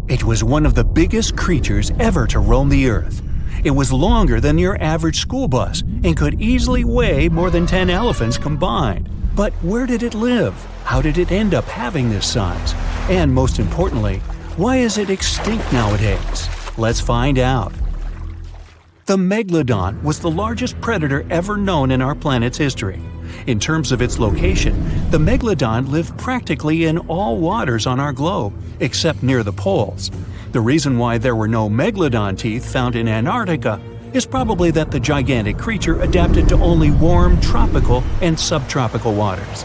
It was one of the biggest creatures ever to roam the Earth. It was longer than your average school bus and could easily weigh more than 10 elephants combined. But where did it live? How did it end up having this size? And most importantly, why is it extinct nowadays? Let's find out. The megalodon was the largest predator ever known in our planet's history. In terms of its location, the megalodon lived practically in all waters on our globe, except near the poles. The reason why there were no megalodon teeth found in Antarctica is probably that the gigantic creature adapted to only warm tropical and subtropical waters.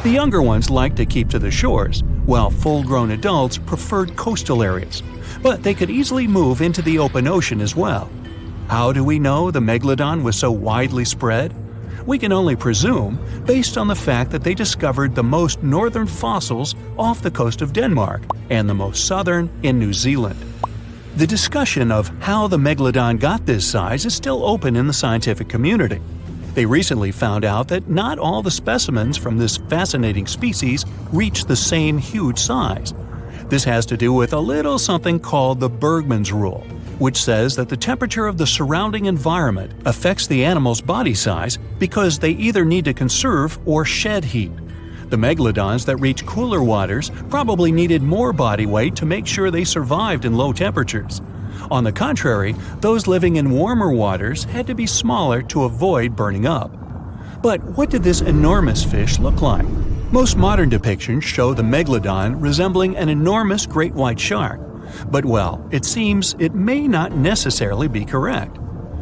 The younger ones liked to keep to the shores, while full-grown adults preferred coastal areas, but they could easily move into the open ocean as well. How do we know the megalodon was so widely spread? We can only presume, based on the fact that they discovered the most northern fossils off the coast of Denmark and the most southern in New Zealand. The discussion of how the megalodon got this size is still open in the scientific community. They recently found out that not all the specimens from this fascinating species reach the same huge size. This has to do with a little something called the Bergmann's rule, which says that the temperature of the surrounding environment affects the animal's body size because they either need to conserve or shed heat. The megalodons that reach cooler waters probably needed more body weight to make sure they survived in low temperatures. On the contrary, those living in warmer waters had to be smaller to avoid burning up. But what did this enormous fish look like? Most modern depictions show the megalodon resembling an enormous great white shark. But well, it seems it may not necessarily be correct.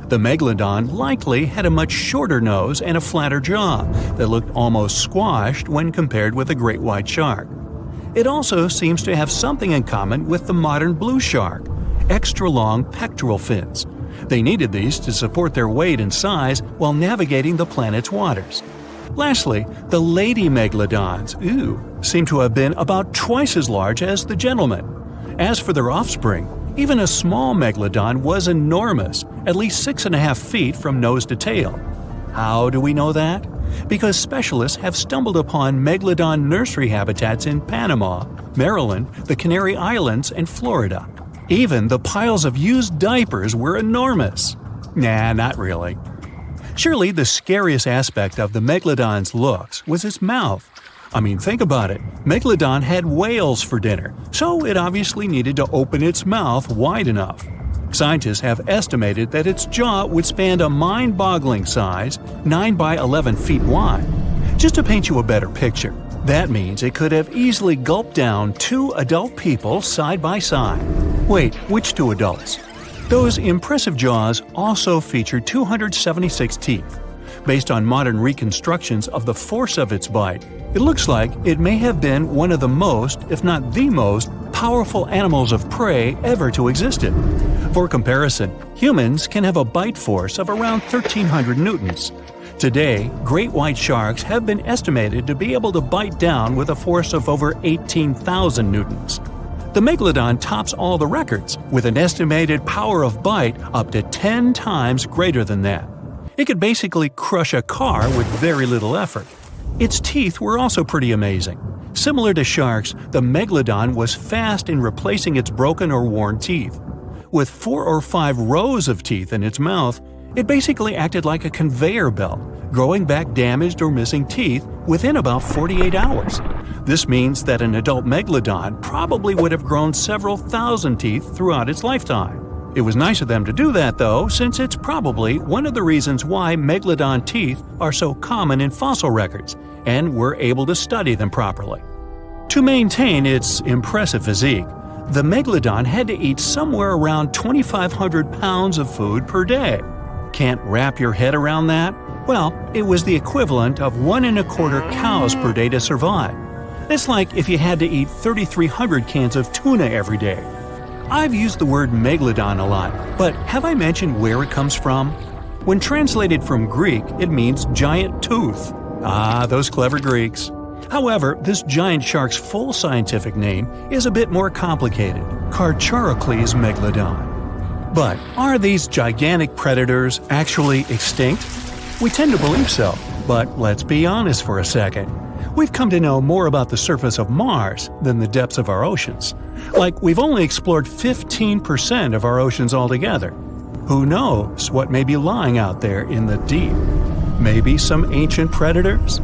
The megalodon likely had a much shorter nose and a flatter jaw that looked almost squashed when compared with a great white shark. It also seems to have something in common with the modern blue shark: extra-long pectoral fins. They needed these to support their weight and size while navigating the planet's waters. Lastly, the lady megalodons, seem to have been about twice as large as the gentlemen. As for their offspring, even a small megalodon was enormous, at least 6.5 feet from nose to tail. How do we know that? Because specialists have stumbled upon megalodon nursery habitats in Panama, Maryland, the Canary Islands, and Florida. Even the piles of used diapers were enormous. Nah, not really. Surely the scariest aspect of the megalodon's looks was its mouth. I mean, think about it. Megalodon had whales for dinner, so it obviously needed to open its mouth wide enough. Scientists have estimated that its jaw would span a mind-boggling size, 9 by 11 feet wide. Just to paint you a better picture, that means it could have easily gulped down 2 adult people side by side. Wait, which 2 adults? Those impressive jaws also feature 276 teeth. Based on modern reconstructions of the force of its bite, it looks like it may have been one of the most, if not the most, powerful animals of prey ever to exist. For comparison, humans can have a bite force of around 1,300 newtons. Today, great white sharks have been estimated to be able to bite down with a force of over 18,000 newtons. The megalodon tops all the records, with an estimated power of bite up to 10 times greater than that. It could basically crush a car with very little effort. Its teeth were also pretty amazing. Similar to sharks, the megalodon was fast in replacing its broken or worn teeth. With 4 or 5 rows of teeth in its mouth, it basically acted like a conveyor belt, growing back damaged or missing teeth within about 48 hours. This means that an adult megalodon probably would have grown several thousand teeth throughout its lifetime. It was nice of them to do that, though, since it's probably one of the reasons why megalodon teeth are so common in fossil records, and we're able to study them properly. To maintain its impressive physique, the megalodon had to eat somewhere around 2,500 pounds of food per day. Can't wrap your head around that? Well, it was the equivalent of 1.25 cows per day to survive. It's like if you had to eat 3,300 cans of tuna every day. I've used the word megalodon a lot, but have I mentioned where it comes from? When translated from Greek, it means giant tooth. Ah, those clever Greeks. However, this giant shark's full scientific name is a bit more complicated: Carcharocles megalodon. But are these gigantic predators actually extinct? We tend to believe so, but let's be honest for a second. We've come to know more about the surface of Mars than the depths of our oceans. Like, we've only explored 15% of our oceans altogether. Who knows what may be lying out there in the deep? Maybe some ancient predators?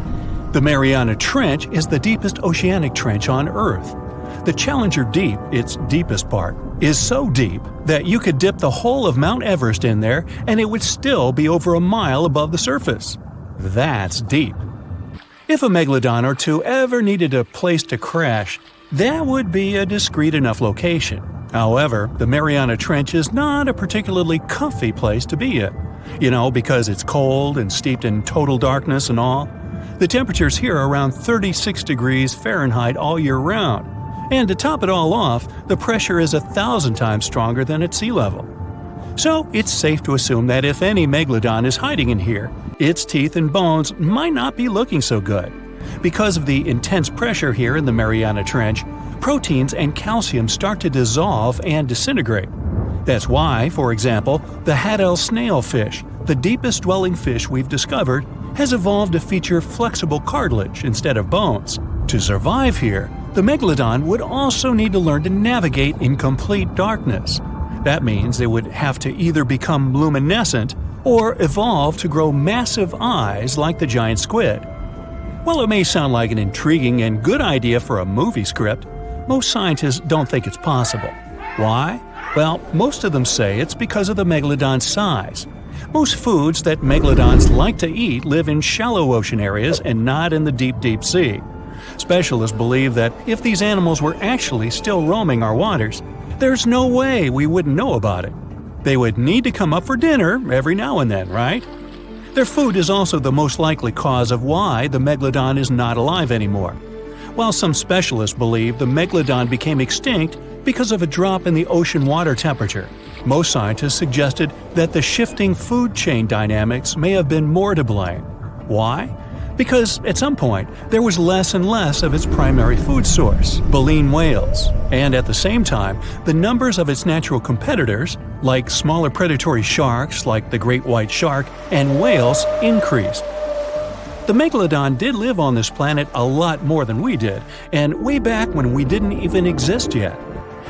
The Mariana Trench is the deepest oceanic trench on Earth. The Challenger Deep, its deepest part, is so deep that you could dip the whole of Mount Everest in there and it would still be over a mile above the surface. That's deep. If a megalodon or two ever needed a place to crash, that would be a discreet enough location. However, the Mariana Trench is not a particularly comfy place to be in. Because it's cold and steeped in total darkness and all. The temperatures here are around 36 degrees Fahrenheit all year round. And to top it all off, the pressure is 1,000 times stronger than at sea level. So it's safe to assume that if any megalodon is hiding in here, its teeth and bones might not be looking so good. Because of the intense pressure here in the Mariana Trench, proteins and calcium start to dissolve and disintegrate. That's why, for example, the Haddell snailfish, the deepest dwelling fish we've discovered, has evolved to feature flexible cartilage instead of bones. To survive here, the megalodon would also need to learn to navigate in complete darkness. That means they would have to either become luminescent or evolve to grow massive eyes like the giant squid. While it may sound like an intriguing and good idea for a movie script, most scientists don't think it's possible. Why? Well, most of them say it's because of the megalodon's size. Most foods that megalodons like to eat live in shallow ocean areas and not in the deep, deep sea. Specialists believe that if these animals were actually still roaming our waters, there's no way we wouldn't know about it. They would need to come up for dinner every now and then, right? Their food is also the most likely cause of why the megalodon is not alive anymore. While some specialists believe the megalodon became extinct because of a drop in the ocean water temperature, most scientists suggested that the shifting food chain dynamics may have been more to blame. Why? Because at some point, there was less and less of its primary food source, baleen whales, and at the same time, the numbers of its natural competitors, like smaller predatory sharks like the great white shark and whales, increased. The megalodon did live on this planet a lot more than we did, and way back when we didn't even exist yet.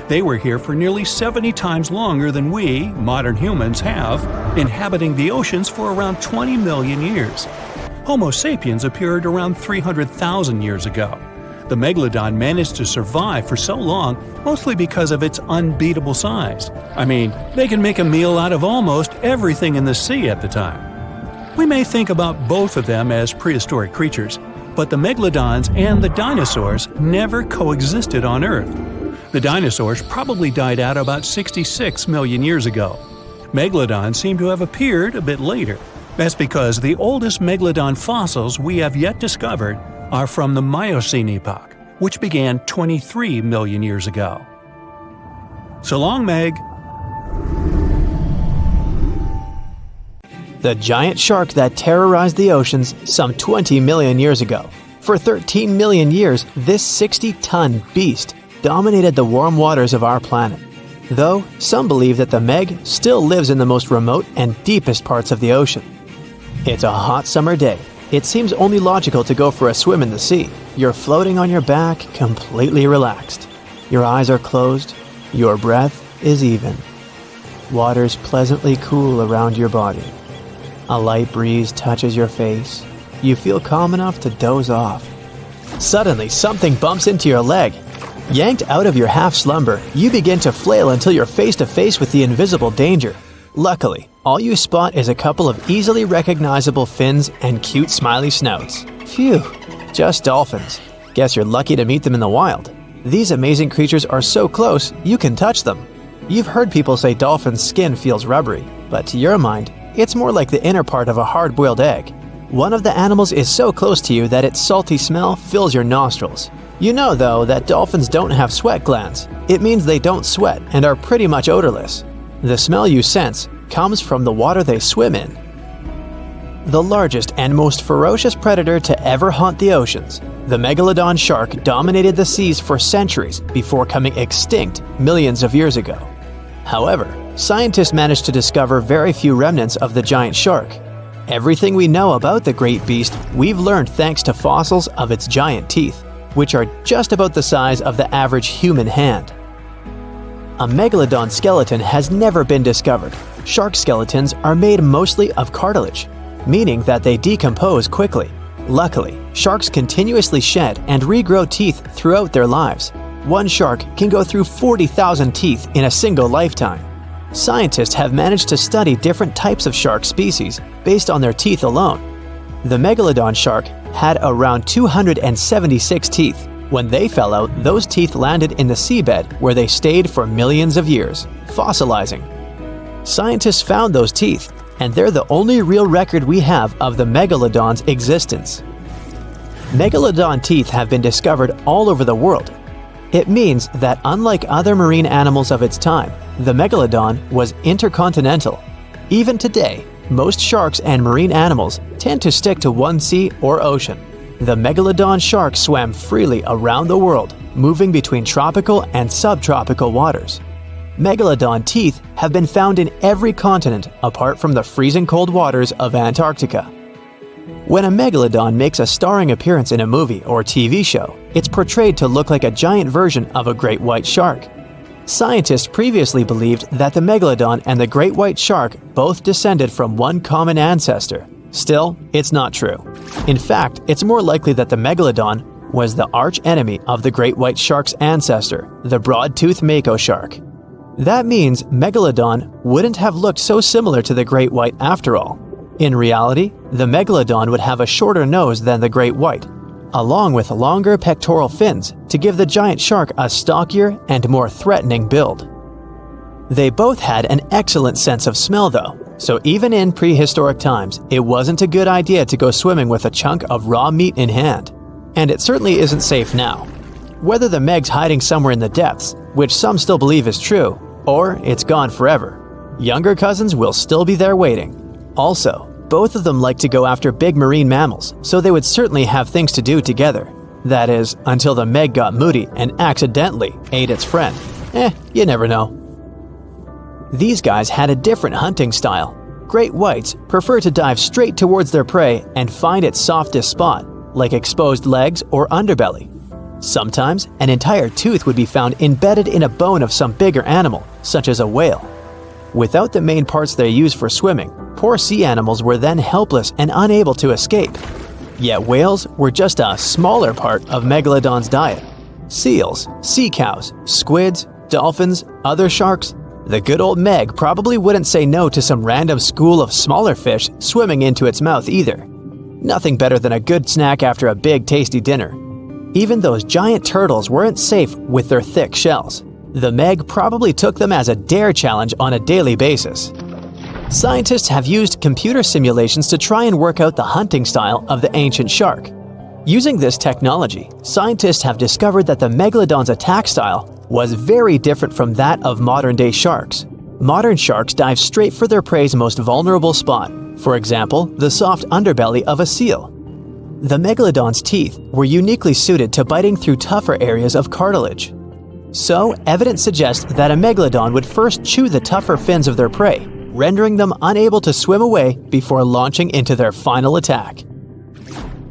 They were here for nearly 70 times longer than we, modern humans, have, inhabiting the oceans for around 20 million years. Homo sapiens appeared around 300,000 years ago. The megalodon managed to survive for so long mostly because of its unbeatable size. I mean, they can make a meal out of almost everything in the sea at the time. We may think about both of them as prehistoric creatures, but the megalodons and the dinosaurs never coexisted on Earth. The dinosaurs probably died out about 66 million years ago. Megalodons seem to have appeared a bit later. That's because the oldest megalodon fossils we have yet discovered are from the Miocene epoch, which began 23 million years ago. So long, Meg. The giant shark that terrorized the oceans some 20 million years ago. For 13 million years, this 60-ton beast dominated the warm waters of our planet. Though, some believe that the Meg still lives in the most remote and deepest parts of the ocean. It's a hot summer day. It seems only logical to go for a swim in the sea. You're floating on your back, completely relaxed. Your eyes are closed. Your breath is even. Water's pleasantly cool around your body. A light breeze touches your face. You feel calm enough to doze off. Suddenly, something bumps into your leg. Yanked out of your half-slumber, you begin to flail until you're face to face with the invisible danger. Luckily, all you spot is a couple of easily recognizable fins and cute smiley snouts. Phew, just dolphins. Guess you're lucky to meet them in the wild. These amazing creatures are so close, you can touch them. You've heard people say dolphins' skin feels rubbery, but to your mind, it's more like the inner part of a hard-boiled egg. One of the animals is so close to you that its salty smell fills your nostrils. You know, though, that dolphins don't have sweat glands. It means they don't sweat and are pretty much odorless. The smell you sense comes from the water they swim in. The largest and most ferocious predator to ever haunt the oceans, the megalodon shark dominated the seas for centuries before coming extinct millions of years ago. However, scientists managed to discover very few remnants of the giant shark. Everything we know about the great beast we've learned thanks to fossils of its giant teeth, which are just about the size of the average human hand. A megalodon skeleton has never been discovered. Shark skeletons are made mostly of cartilage, meaning that they decompose quickly. Luckily, sharks continuously shed and regrow teeth throughout their lives. One shark can go through 40,000 teeth in a single lifetime. Scientists have managed to study different types of shark species based on their teeth alone. The megalodon shark had around 276 teeth. When they fell out, those teeth landed in the seabed where they stayed for millions of years, fossilizing. Scientists found those teeth, and they're the only real record we have of the megalodon's existence. Megalodon teeth have been discovered all over the world. It means that unlike other marine animals of its time, the megalodon was intercontinental. Even today, most sharks and marine animals tend to stick to one sea or ocean. The megalodon shark swam freely around the world, moving between tropical and subtropical waters. Megalodon teeth have been found in every continent apart from the freezing cold waters of Antarctica. When a megalodon makes a starring appearance in a movie or TV show, it's portrayed to look like a giant version of a great white shark. Scientists previously believed that the megalodon and the great white shark both descended from one common ancestor. Still, it's not true. In fact, it's more likely that the megalodon was the arch-enemy of the great white shark's ancestor, the broad-toothed mako shark. That means Megalodon wouldn't have looked so similar to the great white after all. In reality, the megalodon would have a shorter nose than the great white, along with longer pectoral fins to give the giant shark a stockier and more threatening build. They both had an excellent sense of smell though, so even in prehistoric times, it wasn't a good idea to go swimming with a chunk of raw meat in hand. And it certainly isn't safe now. Whether the Meg's hiding somewhere in the depths, which some still believe is true, or it's gone forever, younger cousins will still be there waiting. Also, both of them like to go after big marine mammals, so they would certainly have things to do together. That is, until the Meg got moody and accidentally ate its friend. You never know. These guys had a different hunting style. Great whites prefer to dive straight towards their prey and find its softest spot, like exposed legs or underbelly. Sometimes, an entire tooth would be found embedded in a bone of some bigger animal, such as a whale. Without the main parts they use for swimming, poor sea animals were then helpless and unable to escape. Yet whales were just a smaller part of Megalodon's diet. Seals, sea cows, squids, dolphins, other sharks. The good old Meg probably wouldn't say no to some random school of smaller fish swimming into its mouth either. Nothing better than a good snack after a big tasty dinner. Even those giant turtles weren't safe with their thick shells. The Meg probably took them as a dare challenge on a daily basis. Scientists have used computer simulations to try and work out the hunting style of the ancient shark. Using this technology, scientists have discovered that the Megalodon's attack style was very different from that of modern-day sharks. Modern sharks dive straight for their prey's most vulnerable spot, for example, the soft underbelly of a seal. The Megalodon's teeth were uniquely suited to biting through tougher areas of cartilage. So, evidence suggests that a Megalodon would first chew the tougher fins of their prey, rendering them unable to swim away before launching into their final attack.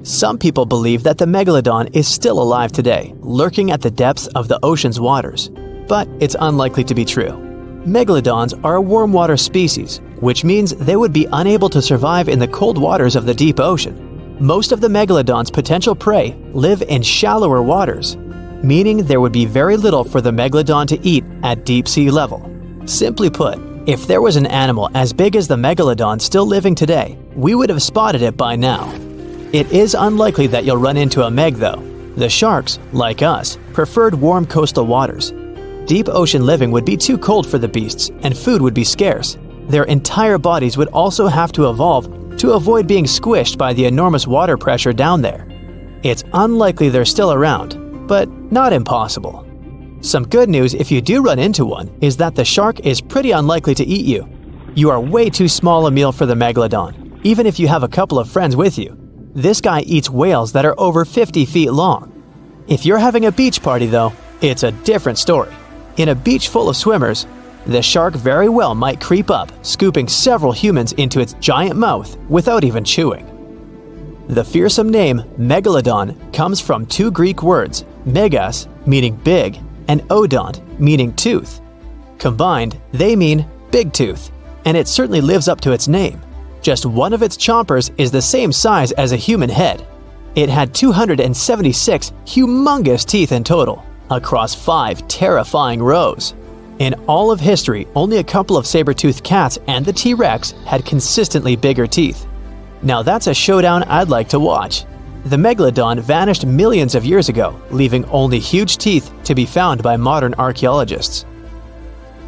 Some people believe that the Megalodon is still alive today, lurking at the depths of the ocean's waters. But it's unlikely to be true. Megalodons are a warm water species, which means they would be unable to survive in the cold waters of the deep ocean. Most of the Megalodon's potential prey live in shallower waters, meaning there would be very little for the Megalodon to eat at deep sea level. Simply put, if there was an animal as big as the Megalodon still living today, we would have spotted it by now. It is unlikely that you'll run into a Meg though. The sharks, like us, preferred warm coastal waters. Deep ocean living would be too cold for the beasts, and food would be scarce. Their entire bodies would also have to evolve to avoid being squished by the enormous water pressure down there. It's unlikely they're still around, but not impossible. Some good news if you do run into one is that the shark is pretty unlikely to eat you. You are way too small a meal for the Megalodon, even if you have a couple of friends with you. This guy eats whales that are over 50 feet long. If you're having a beach party though, it's a different story. In a beach full of swimmers, The shark very well might creep up, scooping several humans into its giant mouth without even chewing. The fearsome name Megalodon comes from two Greek words, megas, meaning big, and odont, meaning tooth. Combined, they mean big tooth, and it certainly lives up to its name. Just one of its chompers is the same size as a human head. It had 276 humongous teeth in total, across 5 terrifying rows. In all of history, only a couple of saber-toothed cats and the T-Rex had consistently bigger teeth. Now that's a showdown I'd like to watch. The Megalodon vanished millions of years ago, leaving only huge teeth to be found by modern archaeologists.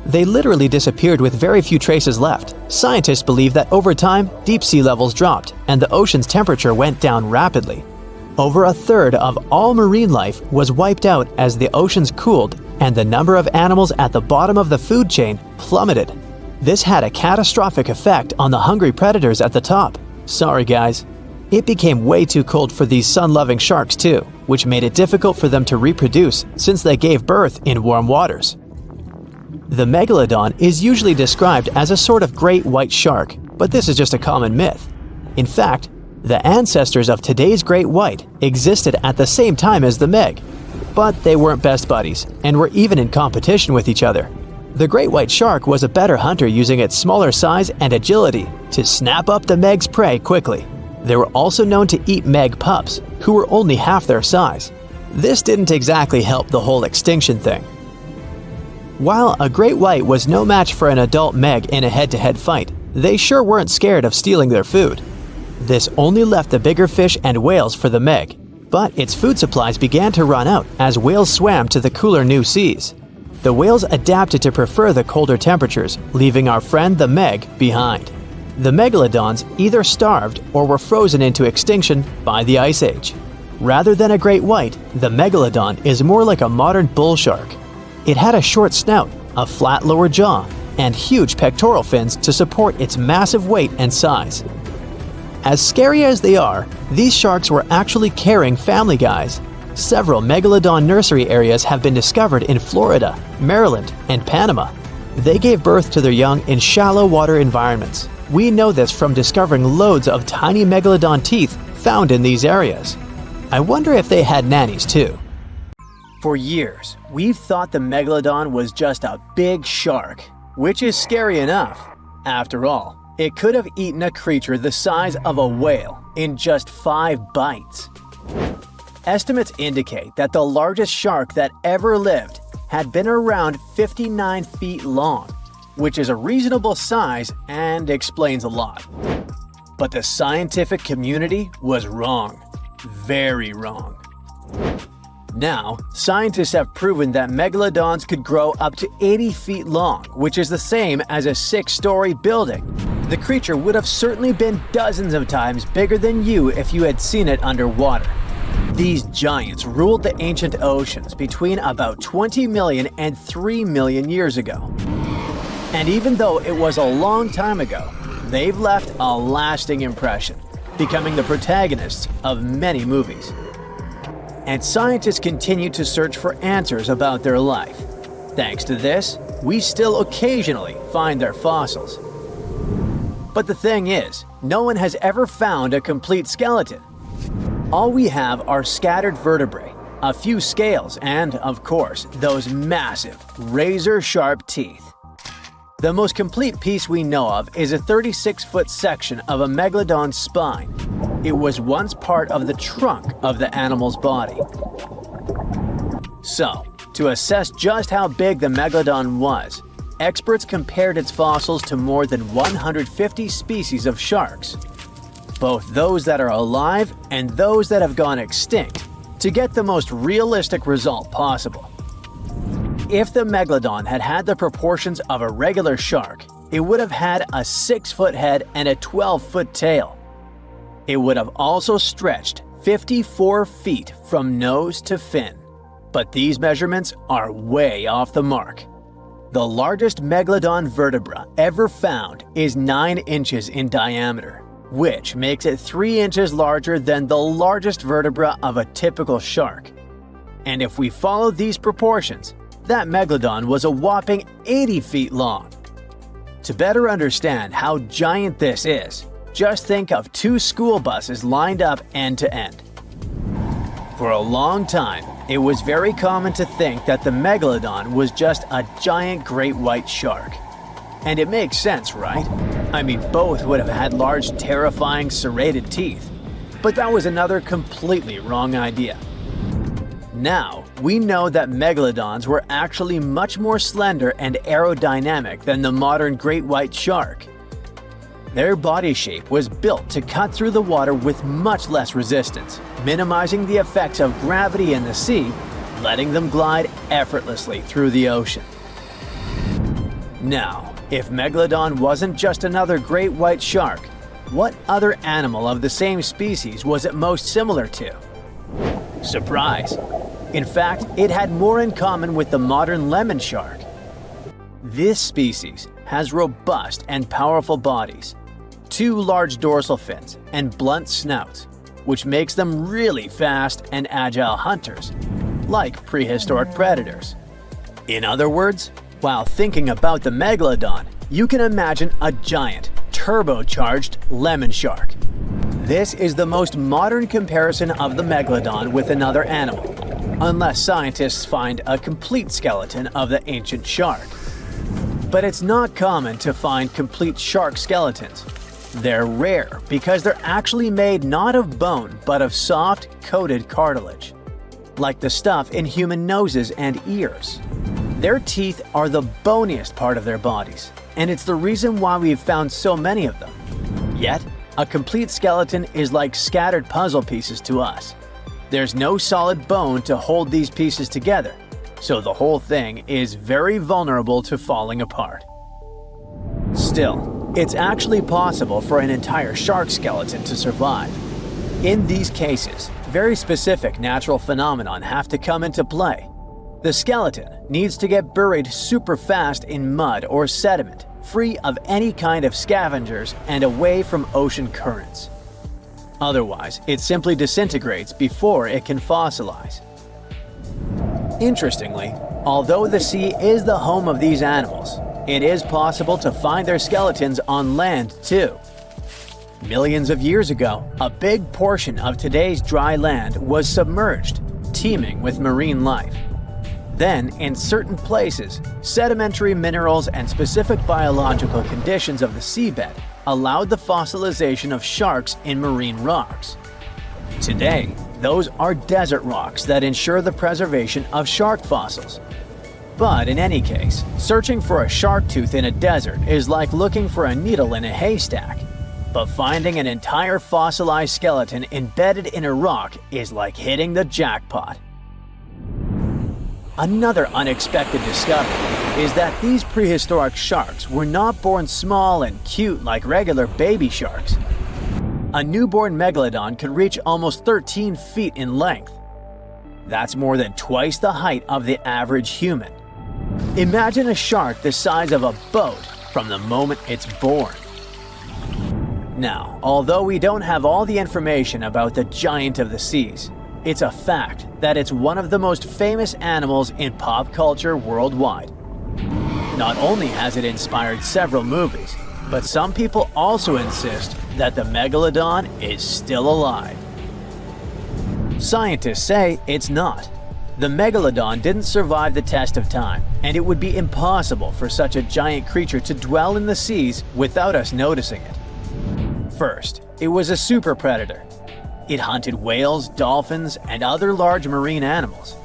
They literally disappeared with very few traces left. Scientists believe that over time, deep sea levels dropped and the ocean's temperature went down rapidly. Over a third of all marine life was wiped out as the oceans cooled and the number of animals at the bottom of the food chain plummeted. This had a catastrophic effect on the hungry predators at the top. Sorry guys. It became way too cold for these sun-loving sharks too, which made it difficult for them to reproduce since they gave birth in warm waters. The Megalodon is usually described as a sort of great white shark, but this is just a common myth. In fact, the ancestors of today's great white existed at the same time as the Meg, but they weren't best buddies and were even in competition with each other. The great white shark was a better hunter using its smaller size and agility to snap up the Meg's prey quickly. They were also known to eat Meg pups, who were only half their size. This didn't exactly help the whole extinction thing. While a great white was no match for an adult Meg in a head-to-head fight, they sure weren't scared of stealing their food. This only left the bigger fish and whales for the Meg, but its food supplies began to run out as whales swam to the cooler new seas. The whales adapted to prefer the colder temperatures, leaving our friend the Meg behind. The Megalodons either starved or were frozen into extinction by the Ice Age. Rather than a great white, the Megalodon is more like a modern bull shark. It had a short snout, a flat lower jaw, and huge pectoral fins to support its massive weight and size. As scary as they are, these sharks were actually caring family guys. Several Megalodon nursery areas have been discovered in Florida, Maryland, and Panama. They gave birth to their young in shallow water environments. We know this from discovering loads of tiny Megalodon teeth found in these areas. I wonder if they had nannies too. For years, we've thought the Megalodon was just a big shark, which is scary enough. After all, it could have eaten a creature the size of a whale in just 5 bites. Estimates indicate that the largest shark that ever lived had been around 59 feet long, which is a reasonable size and explains a lot. But the scientific community was wrong. Very wrong. Now, scientists have proven that megalodons could grow up to 80 feet long, which is the same as a 6-story building. The creature would have certainly been dozens of times bigger than you if you had seen it underwater. These giants ruled the ancient oceans between about 20 million and 3 million years ago. And even though it was a long time ago, they've left a lasting impression, becoming the protagonists of many movies. And scientists continue to search for answers about their life. Thanks to this, we still occasionally find their fossils. But the thing is, no one has ever found a complete skeleton. All we have are scattered vertebrae, a few scales, and, of course, those massive, razor-sharp teeth. The most complete piece we know of is a 36-foot section of a megalodon's spine. It was once part of the trunk of the animal's body. So, to assess just how big the megalodon was, experts compared its fossils to more than 150 species of sharks, both those that are alive and those that have gone extinct, to get the most realistic result possible. If the megalodon had had the proportions of a regular shark, it would have had a 6-foot head and a 12-foot tail. It would have also stretched 54 feet from nose to fin. But these measurements are way off the mark. The largest megalodon vertebra ever found is 9 inches in diameter, which makes it 3 inches larger than the largest vertebra of a typical shark. And if we follow these proportions, That megalodon was a whopping 80 feet long. To better understand how giant this is, just think of two school buses lined up end to end. For a long time, it was very common to think that the megalodon was just a giant great white shark. And it makes sense, right? I mean, both would have had large, terrifying, serrated teeth. But that was another completely wrong idea. Now, we know that megalodons were actually much more slender and aerodynamic than the modern great white shark. Their body shape was built to cut through the water with much less resistance, minimizing the effects of gravity in the sea, letting them glide effortlessly through the ocean. Now, if Megalodon wasn't just another great white shark, what other animal of the same species was it most similar to? Surprise! In fact, it had more in common with the modern lemon shark. This species has robust and powerful bodies, two large dorsal fins, and blunt snouts, which makes them really fast and agile hunters, like prehistoric predators. In other words, while thinking about the megalodon, you can imagine a giant, turbocharged lemon shark. This is the most modern comparison of the megalodon with another animal, unless scientists find a complete skeleton of the ancient shark. But it's not common to find complete shark skeletons. They're rare because they're actually made not of bone but of soft, coated cartilage, like the stuff in human noses and ears. Their teeth are the boniest part of their bodies, and it's the reason why we've found so many of them. Yet, a complete skeleton is like scattered puzzle pieces to us. There's no solid bone to hold these pieces together, so the whole thing is very vulnerable to falling apart. Still, it's actually possible for an entire shark skeleton to survive. In these cases, very specific natural phenomena have to come into play. The skeleton needs to get buried super fast in mud or sediment, free of any kind of scavengers and away from ocean currents. Otherwise, it simply disintegrates before it can fossilize. Interestingly, although the sea is the home of these animals, it is possible to find their skeletons on land too. Millions of years ago, a big portion of today's dry land was submerged, teeming with marine life. Then, in certain places, sedimentary minerals and specific biological conditions of the seabed allowed the fossilization of sharks in marine rocks. Today, those are desert rocks that ensure the preservation of shark fossils. But in any case, searching for a shark tooth in a desert is like looking for a needle in a haystack. But finding an entire fossilized skeleton embedded in a rock is like hitting the jackpot. Another unexpected discovery is that these prehistoric sharks were not born small and cute like regular baby sharks. A newborn megalodon could reach almost 13 feet in length. That's more than twice the height of the average human. Imagine a shark the size of a boat from the moment it's born. Now, although we don't have all the information about the giant of the seas, it's a fact that it's one of the most famous animals in pop culture worldwide. Not only has it inspired several movies, but some people also insist that the megalodon is still alive. Scientists say it's not. The megalodon didn't survive the test of time, and it would be impossible for such a giant creature to dwell in the seas without us noticing it. First, it was a super predator. It hunted whales, dolphins, and other large marine animals.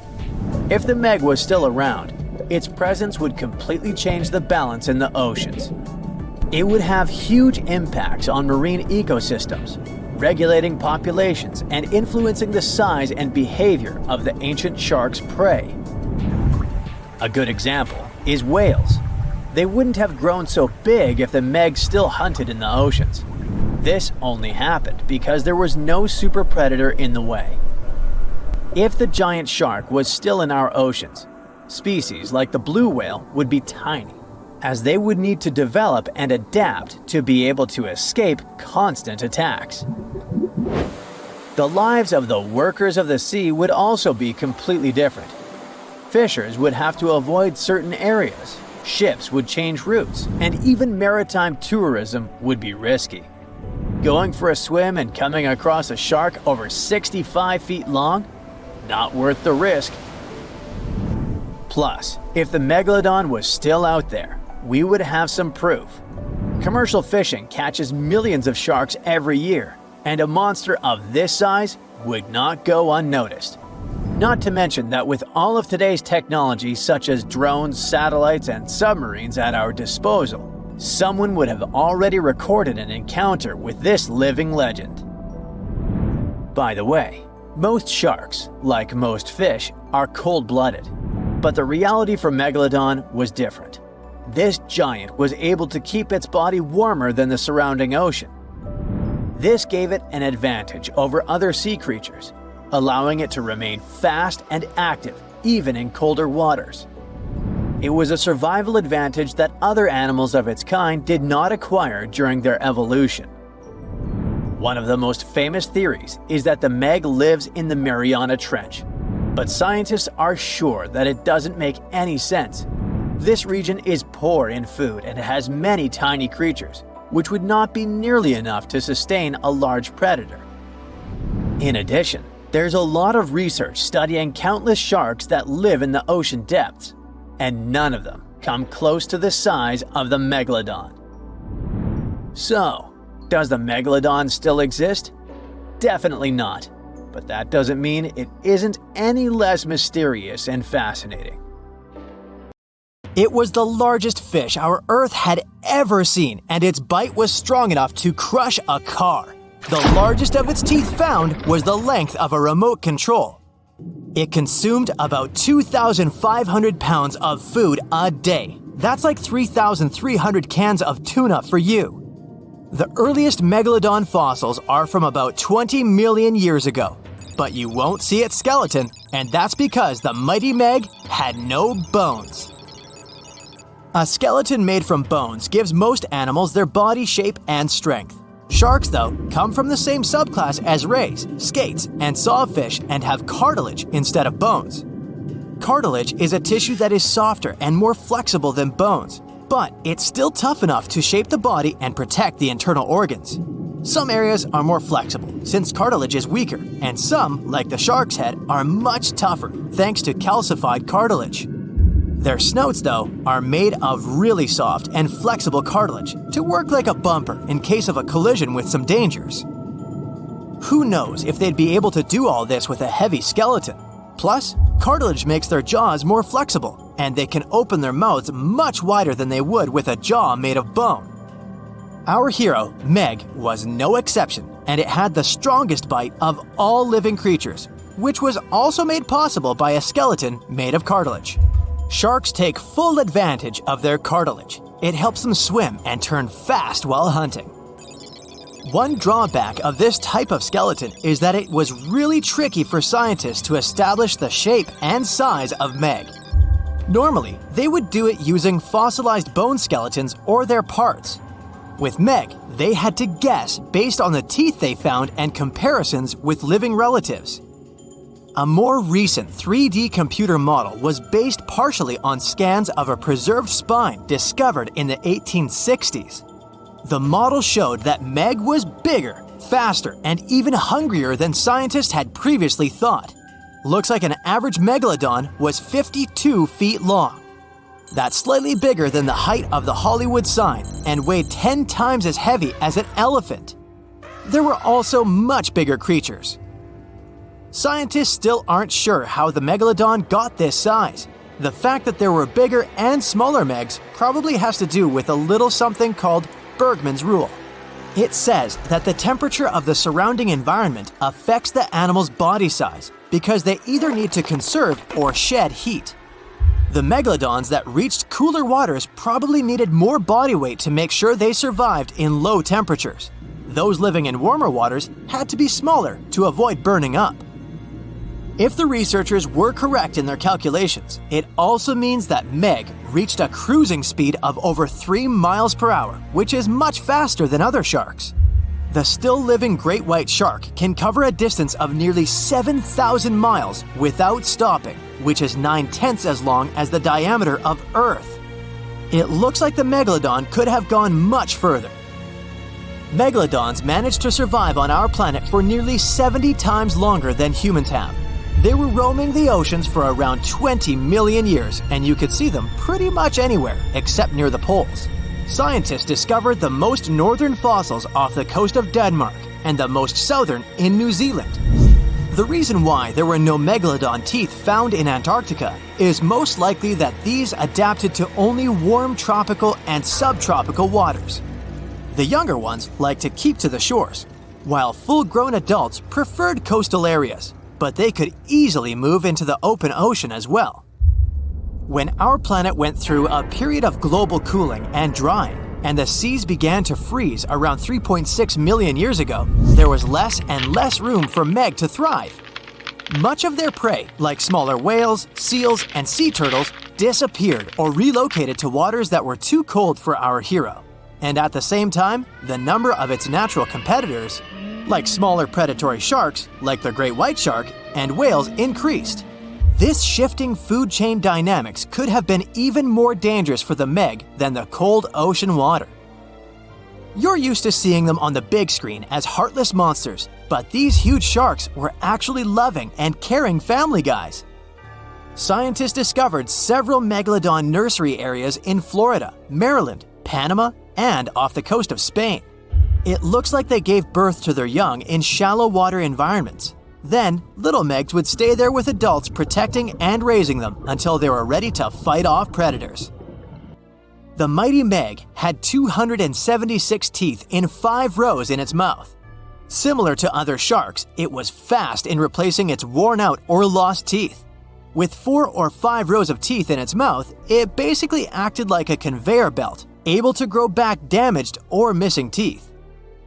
If the Meg was still around, its presence would completely change the balance in the oceans. It would have huge impacts on marine ecosystems, regulating populations and influencing the size and behavior of the ancient shark's prey. A good example is whales. They wouldn't have grown so big if the Meg still hunted in the oceans. This only happened because there was no super predator in the way. If the giant shark was still in our oceans, species like the blue whale would be tiny, as they would need to develop and adapt to be able to escape constant attacks. The lives of the workers of the sea would also be completely different. Fishers would have to avoid certain areas, ships would change routes, and even maritime tourism would be risky. Going for a swim and coming across a shark over 65 feet long? Not worth the risk. Plus, if the megalodon was still out there, we would have some proof. Commercial fishing catches millions of sharks every year, and a monster of this size would not go unnoticed. Not to mention that with all of today's technology such as drones, satellites, and submarines at our disposal, someone would have already recorded an encounter with this living legend. By the way, most sharks, like most fish, are cold-blooded. But the reality for Megalodon was different. This giant was able to keep its body warmer than the surrounding ocean. This gave it an advantage over other sea creatures, allowing it to remain fast and active even in colder waters. It was a survival advantage that other animals of its kind did not acquire during their evolution. One of the most famous theories is that the Meg lives in the Mariana Trench, but scientists are sure that it doesn't make any sense. This region is poor in food and has many tiny creatures, which would not be nearly enough to sustain a large predator. In addition, there's a lot of research studying countless sharks that live in the ocean depths, and none of them come close to the size of the Megalodon. So, does the Megalodon still exist? Definitely not, but that doesn't mean it isn't any less mysterious and fascinating. It was the largest fish our Earth had ever seen, and its bite was strong enough to crush a car. The largest of its teeth found was the length of a remote control. It consumed about 2,500 pounds of food a day. That's like 3,300 cans of tuna for you. The earliest Megalodon fossils are from about 20 million years ago, but you won't see its skeleton, and that's because the mighty Meg had no bones. A skeleton made from bones gives most animals their body shape and strength. Sharks, though, come from the same subclass as rays, skates, and sawfish and have cartilage instead of bones. Cartilage is a tissue that is softer and more flexible than bones, but it's still tough enough to shape the body and protect the internal organs. Some areas are more flexible, since cartilage is weaker, and some, like the shark's head, are much tougher thanks to calcified cartilage. Their snouts, though, are made of really soft and flexible cartilage to work like a bumper in case of a collision with some dangers. Who knows if they'd be able to do all this with a heavy skeleton? Plus, cartilage makes their jaws more flexible, and they can open their mouths much wider than they would with a jaw made of bone. Our hero, Meg, was no exception, and it had the strongest bite of all living creatures, which was also made possible by a skeleton made of cartilage. Sharks take full advantage of their cartilage. It helps them swim and turn fast while hunting. One drawback of this type of skeleton is that it was really tricky for scientists to establish the shape and size of Meg. Normally, they would do it using fossilized bone skeletons or their parts. With Meg, they had to guess based on the teeth they found and comparisons with living relatives. A more recent 3D computer model was based partially on scans of a preserved spine discovered in the 1860s. The model showed that Meg was bigger, faster, and even hungrier than scientists had previously thought. Looks like an average megalodon was 52 feet long. That's slightly bigger than the height of the Hollywood sign and weighed 10 times as heavy as an elephant. There were also much bigger creatures. Scientists still aren't sure how the Megalodon got this size. The fact that there were bigger and smaller Megs probably has to do with a little something called Bergmann's rule. It says that the temperature of the surrounding environment affects the animal's body size because they either need to conserve or shed heat. The Megalodons that reached cooler waters probably needed more body weight to make sure they survived in low temperatures. Those living in warmer waters had to be smaller to avoid burning up. If the researchers were correct in their calculations, it also means that Meg reached a cruising speed of over 3 miles per hour, which is much faster than other sharks. The still-living great white shark can cover a distance of nearly 7,000 miles without stopping, which is 9/10 as long as the diameter of Earth. It looks like the Megalodon could have gone much further. Megalodons managed to survive on our planet for nearly 70 times longer than humans have. They were roaming the oceans for around 20 million years, and you could see them pretty much anywhere except near the poles. Scientists discovered the most northern fossils off the coast of Denmark and the most southern in New Zealand. The reason why there were no megalodon teeth found in Antarctica is most likely that these adapted to only warm tropical and subtropical waters. The younger ones like to keep to the shores, while full-grown adults preferred coastal areas, but they could easily move into the open ocean as well. When our planet went through a period of global cooling and drying, and the seas began to freeze around 3.6 million years ago, there was less and less room for Meg to thrive. Much of their prey, like smaller whales, seals, and sea turtles, disappeared or relocated to waters that were too cold for our hero. And at the same time, the number of its natural competitors, like smaller predatory sharks, like the great white shark, and whales, increased. This shifting food chain dynamics could have been even more dangerous for the Meg than the cold ocean water. You're used to seeing them on the big screen as heartless monsters, but these huge sharks were actually loving and caring family guys. Scientists discovered several megalodon nursery areas in Florida, Maryland, Panama, and off the coast of Spain. It looks like they gave birth to their young in shallow water environments. Then, little Megs would stay there with adults protecting and raising them until they were ready to fight off predators. The mighty Meg had 276 teeth in 5 rows in its mouth. Similar to other sharks, it was fast in replacing its worn-out or lost teeth. With 4 or 5 rows of teeth in its mouth, it basically acted like a conveyor belt, able to grow back damaged or missing teeth.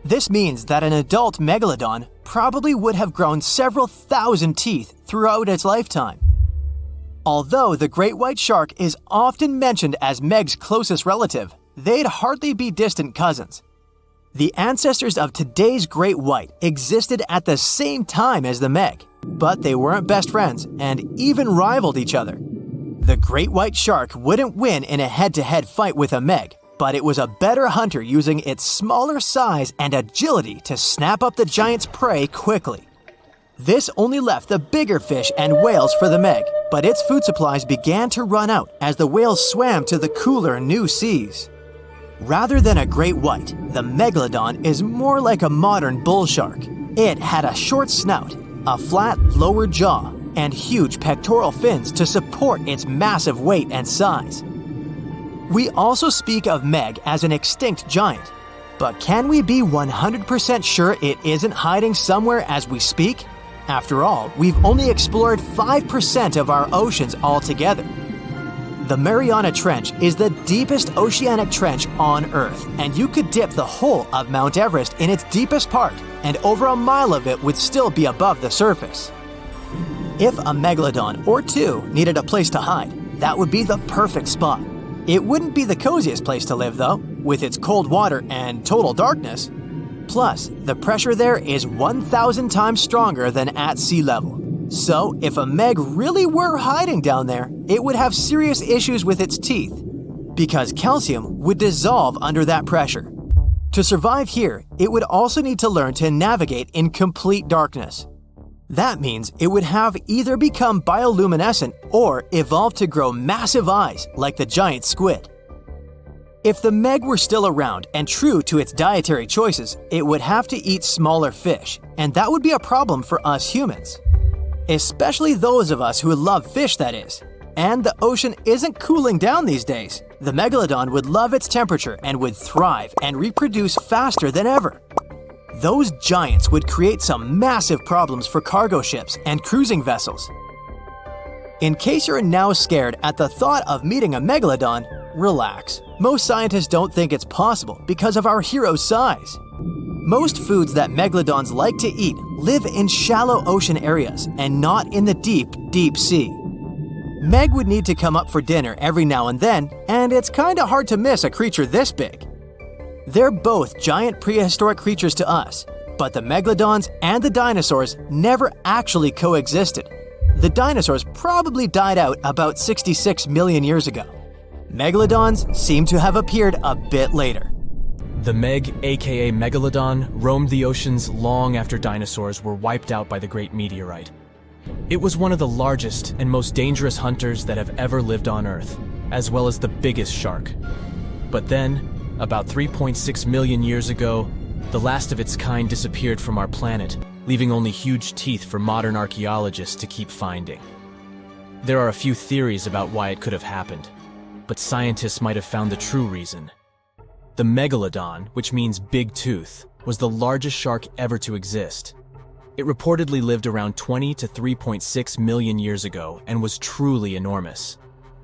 This means that an adult megalodon probably would have grown several thousand teeth throughout its lifetime. Although the great white shark is often mentioned as Meg's closest relative, they'd hardly be distant cousins. The ancestors of today's great white existed at the same time as the Meg, but they weren't best friends and even rivaled each other. The great white shark wouldn't win in a head-to-head fight with a Meg, but it was a better hunter using its smaller size and agility to snap up the giant's prey quickly. This only left the bigger fish and whales for the Meg, but its food supplies began to run out as the whales swam to the cooler new seas. Rather than a great white, the megalodon is more like a modern bull shark. It had a short snout, a flat lower jaw, and huge pectoral fins to support its massive weight and size. We also speak of Meg as an extinct giant, but can we be 100% sure it isn't hiding somewhere as we speak? After all, we've only explored 5% of our oceans altogether. The Mariana Trench is the deepest oceanic trench on Earth, and you could dip the whole of Mount Everest in its deepest part, and over a mile of it would still be above the surface. If a megalodon or two needed a place to hide, that would be the perfect spot. It wouldn't be the coziest place to live, though, with its cold water and total darkness. Plus, the pressure there is 1,000 times stronger than at sea level. So, if a Meg really were hiding down there, it would have serious issues with its teeth, because calcium would dissolve under that pressure. To survive here, it would also need to learn to navigate in complete darkness. That means it would have either become bioluminescent or evolve to grow massive eyes like the giant squid. If the Meg were still around and true to its dietary choices, it would have to eat smaller fish, and that would be a problem for us humans. Especially those of us who love fish, that is. And the ocean isn't cooling down these days. The megalodon would love its temperature and would thrive and reproduce faster than ever. Those giants would create some massive problems for cargo ships and cruising vessels. In case you're now scared at the thought of meeting a megalodon, relax. Most scientists don't think it's possible because of our hero's size. Most foods that megalodons like to eat live in shallow ocean areas and not in the deep, deep sea. Meg would need to come up for dinner every now and then, and it's kinda hard to miss a creature this big. They're both giant prehistoric creatures to us, but the megalodons and the dinosaurs never actually coexisted. The dinosaurs probably died out about 66 million years ago. Megalodons seem to have appeared a bit later. The Meg, aka Megalodon, roamed the oceans long after dinosaurs were wiped out by the Great Meteorite. It was one of the largest and most dangerous hunters that have ever lived on Earth, as well as the biggest shark. But then, about 3.6 million years ago, the last of its kind disappeared from our planet, leaving only huge teeth for modern archaeologists to keep finding. There are a few theories about why it could have happened, but scientists might have found the true reason. The Megalodon, which means big tooth, was the largest shark ever to exist. It reportedly lived around 20 to 3.6 million years ago and was truly enormous.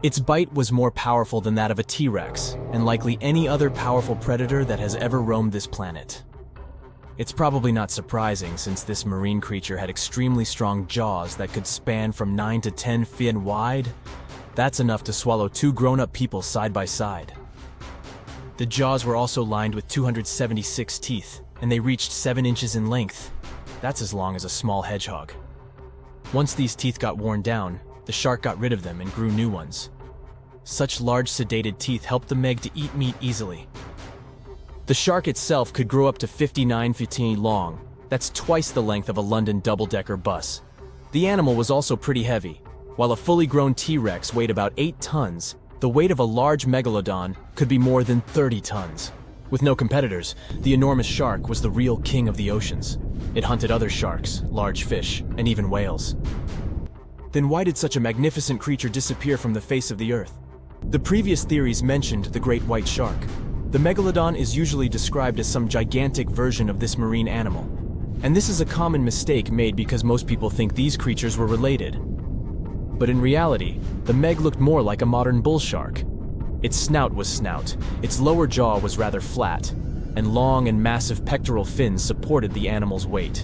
Its bite was more powerful than that of a T-Rex, and likely any other powerful predator that has ever roamed this planet. It's probably not surprising since this marine creature had extremely strong jaws that could span from 9 to 10 feet wide. That's enough to swallow 2 grown-up people side by side. The jaws were also lined with 276 teeth, and they reached 7 inches in length. That's as long as a small hedgehog. Once these teeth got worn down, the shark got rid of them and grew new ones. Such large sedated teeth helped the Meg to eat meat easily. The shark itself could grow up to 59 feet long. That's twice the length of a London double-decker bus. The animal was also pretty heavy. While a fully grown T-Rex weighed about 8 tons, the weight of a large megalodon could be more than 30 tons. With no competitors, the enormous shark was the real king of the oceans. It hunted other sharks, large fish, and even whales. Then why did such a magnificent creature disappear from the face of the earth? The previous theories mentioned the great white shark. The megalodon is usually described as some gigantic version of this marine animal. And this is a common mistake made because most people think these creatures were related. But in reality, the Meg looked more like a modern bull shark. Its snout was snout, its lower jaw was rather flat, and long and massive pectoral fins supported the animal's weight.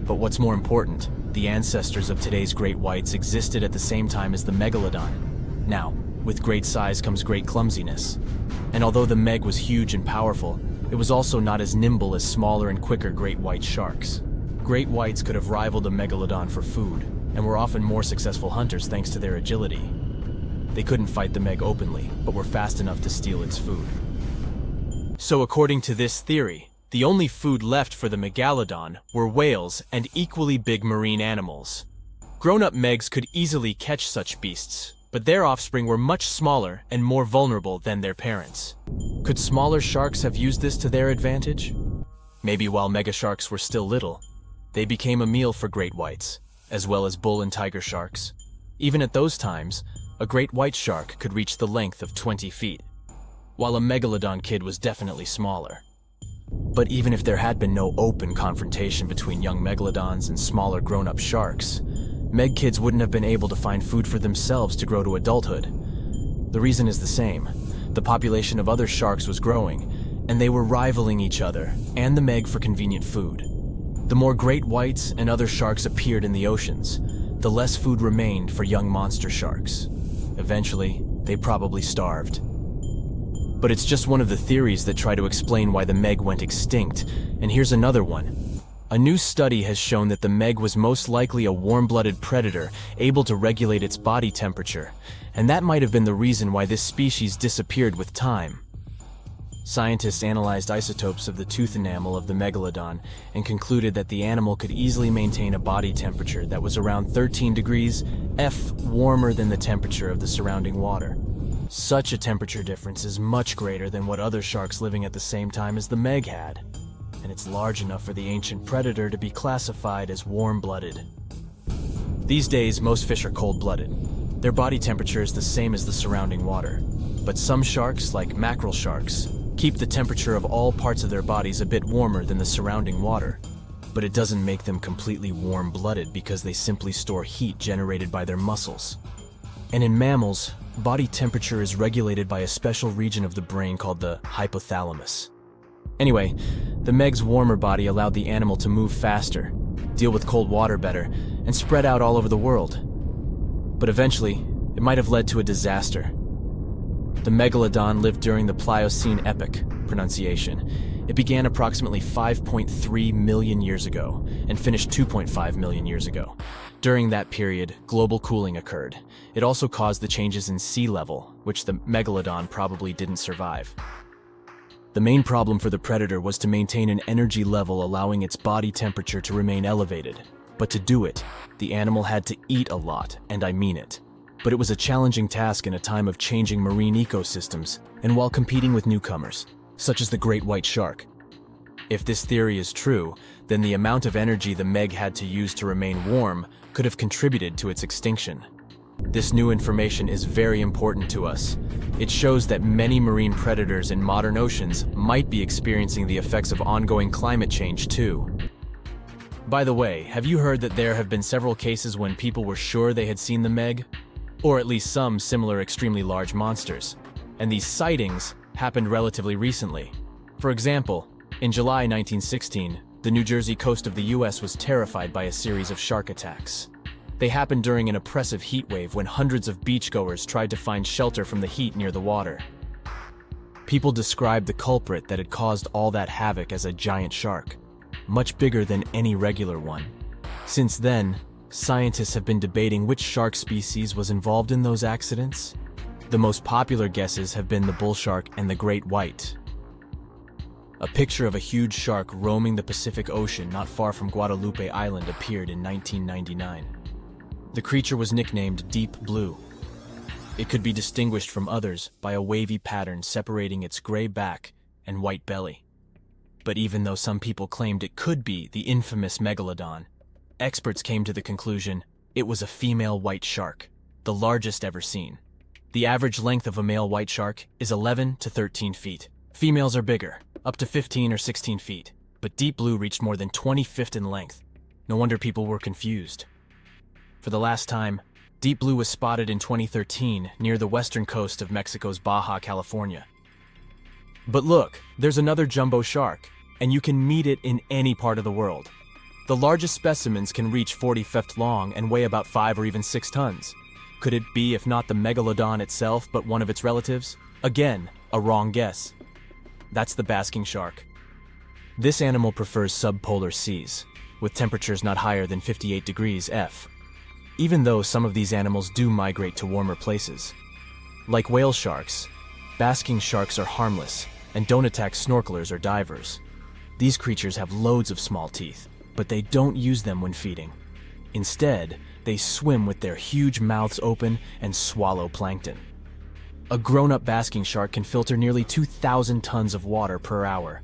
But what's more important, the ancestors of today's great whites existed at the same time as the megalodon. Now, with great size comes great clumsiness. And although the Meg was huge and powerful, it was also not as nimble as smaller and quicker great white sharks. Great whites could have rivaled the megalodon for food, and were often more successful hunters thanks to their agility. They couldn't fight the Meg openly, but were fast enough to steal its food. So according to this theory, the only food left for the megalodon were whales and equally big marine animals. Grown-up Megs could easily catch such beasts, but their offspring were much smaller and more vulnerable than their parents. Could smaller sharks have used this to their advantage? Maybe while megasharks were still little, they became a meal for great whites, as well as bull and tiger sharks. Even at those times, a great white shark could reach the length of 20 feet, while a megalodon kid was definitely smaller. But even if there had been no open confrontation between young megalodons and smaller grown-up sharks, Meg kids wouldn't have been able to find food for themselves to grow to adulthood. The reason is the same. The population of other sharks was growing, and they were rivaling each other and the Meg for convenient food. The more great whites and other sharks appeared in the oceans, the less food remained for young monster sharks. Eventually, they probably starved. But it's just one of the theories that try to explain why the Meg went extinct, and here's another one. A new study has shown that the Meg was most likely a warm-blooded predator able to regulate its body temperature, and that might have been the reason why this species disappeared with time. Scientists analyzed isotopes of the tooth enamel of the megalodon and concluded that the animal could easily maintain a body temperature that was around 13 degrees F warmer than the temperature of the surrounding water. Such a temperature difference is much greater than what other sharks living at the same time as the Meg had, and it's large enough for the ancient predator to be classified as warm-blooded. These days, most fish are cold-blooded. Their body temperature is the same as the surrounding water, but some sharks, like mackerel sharks, keep the temperature of all parts of their bodies a bit warmer than the surrounding water. But it doesn't make them completely warm-blooded because they simply store heat generated by their muscles. And in mammals, body temperature is regulated by a special region of the brain called the hypothalamus. Anyway, the Meg's warmer body allowed the animal to move faster, deal with cold water better, and spread out all over the world. But eventually, it might have led to a disaster. The megalodon lived during the Pliocene epoch, pronunciation, It began approximately 5.3 million years ago and finished 2.5 million years ago. During that period, global cooling occurred. It also caused the changes in sea level, which the megalodon probably didn't survive. The main problem for the predator was to maintain an energy level allowing its body temperature to remain elevated. But to do it, the animal had to eat a lot, and I mean it. But it was a challenging task in a time of changing marine ecosystems and while competing with newcomers, such as the great white shark. If this theory is true, then the amount of energy the Meg had to use to remain warm could have contributed to its extinction. This new information is very important to us. It shows that many marine predators in modern oceans might be experiencing the effects of ongoing climate change too. By the way, have you heard that there have been several cases when people were sure they had seen the Meg? Or at least some similar extremely large monsters. And these sightings happened relatively recently. For example, in July 1916, the New Jersey coast of the US was terrified by a series of shark attacks. They happened during an oppressive heat wave when hundreds of beachgoers tried to find shelter from the heat near the water. People described the culprit that had caused all that havoc as a giant shark, much bigger than any regular one. Since then, scientists have been debating which shark species was involved in those accidents. The most popular guesses have been the bull shark and the great white. A picture of a huge shark roaming the Pacific Ocean not far from Guadalupe Island appeared in 1999. The creature was nicknamed Deep Blue. It could be distinguished from others by a wavy pattern separating its gray back and white belly. But even though some people claimed it could be the infamous Megalodon, experts came to the conclusion it was a female white shark, the largest ever seen. The average length of a male white shark is 11 to 13 feet. Females are bigger, up to 15 or 16 feet, but Deep Blue reached more than 20 feet in length. No wonder people were confused. For the last time, Deep Blue was spotted in 2013 near the western coast of Mexico's Baja California. But look, there's another jumbo shark, and you can meet it in any part of the world. The largest specimens can reach 40 feet long and weigh about 5 or even 6 tons. Could it be, if not the Megalodon itself, but one of its relatives? Again, a wrong guess. That's the basking shark. This animal prefers subpolar seas, with temperatures not higher than 58 degrees F. Even though some of these animals do migrate to warmer places. Like whale sharks, basking sharks are harmless and don't attack snorkelers or divers. These creatures have loads of small teeth, but they don't use them when feeding. Instead, they swim with their huge mouths open and swallow plankton. A grown-up basking shark can filter nearly 2,000 tons of water per hour.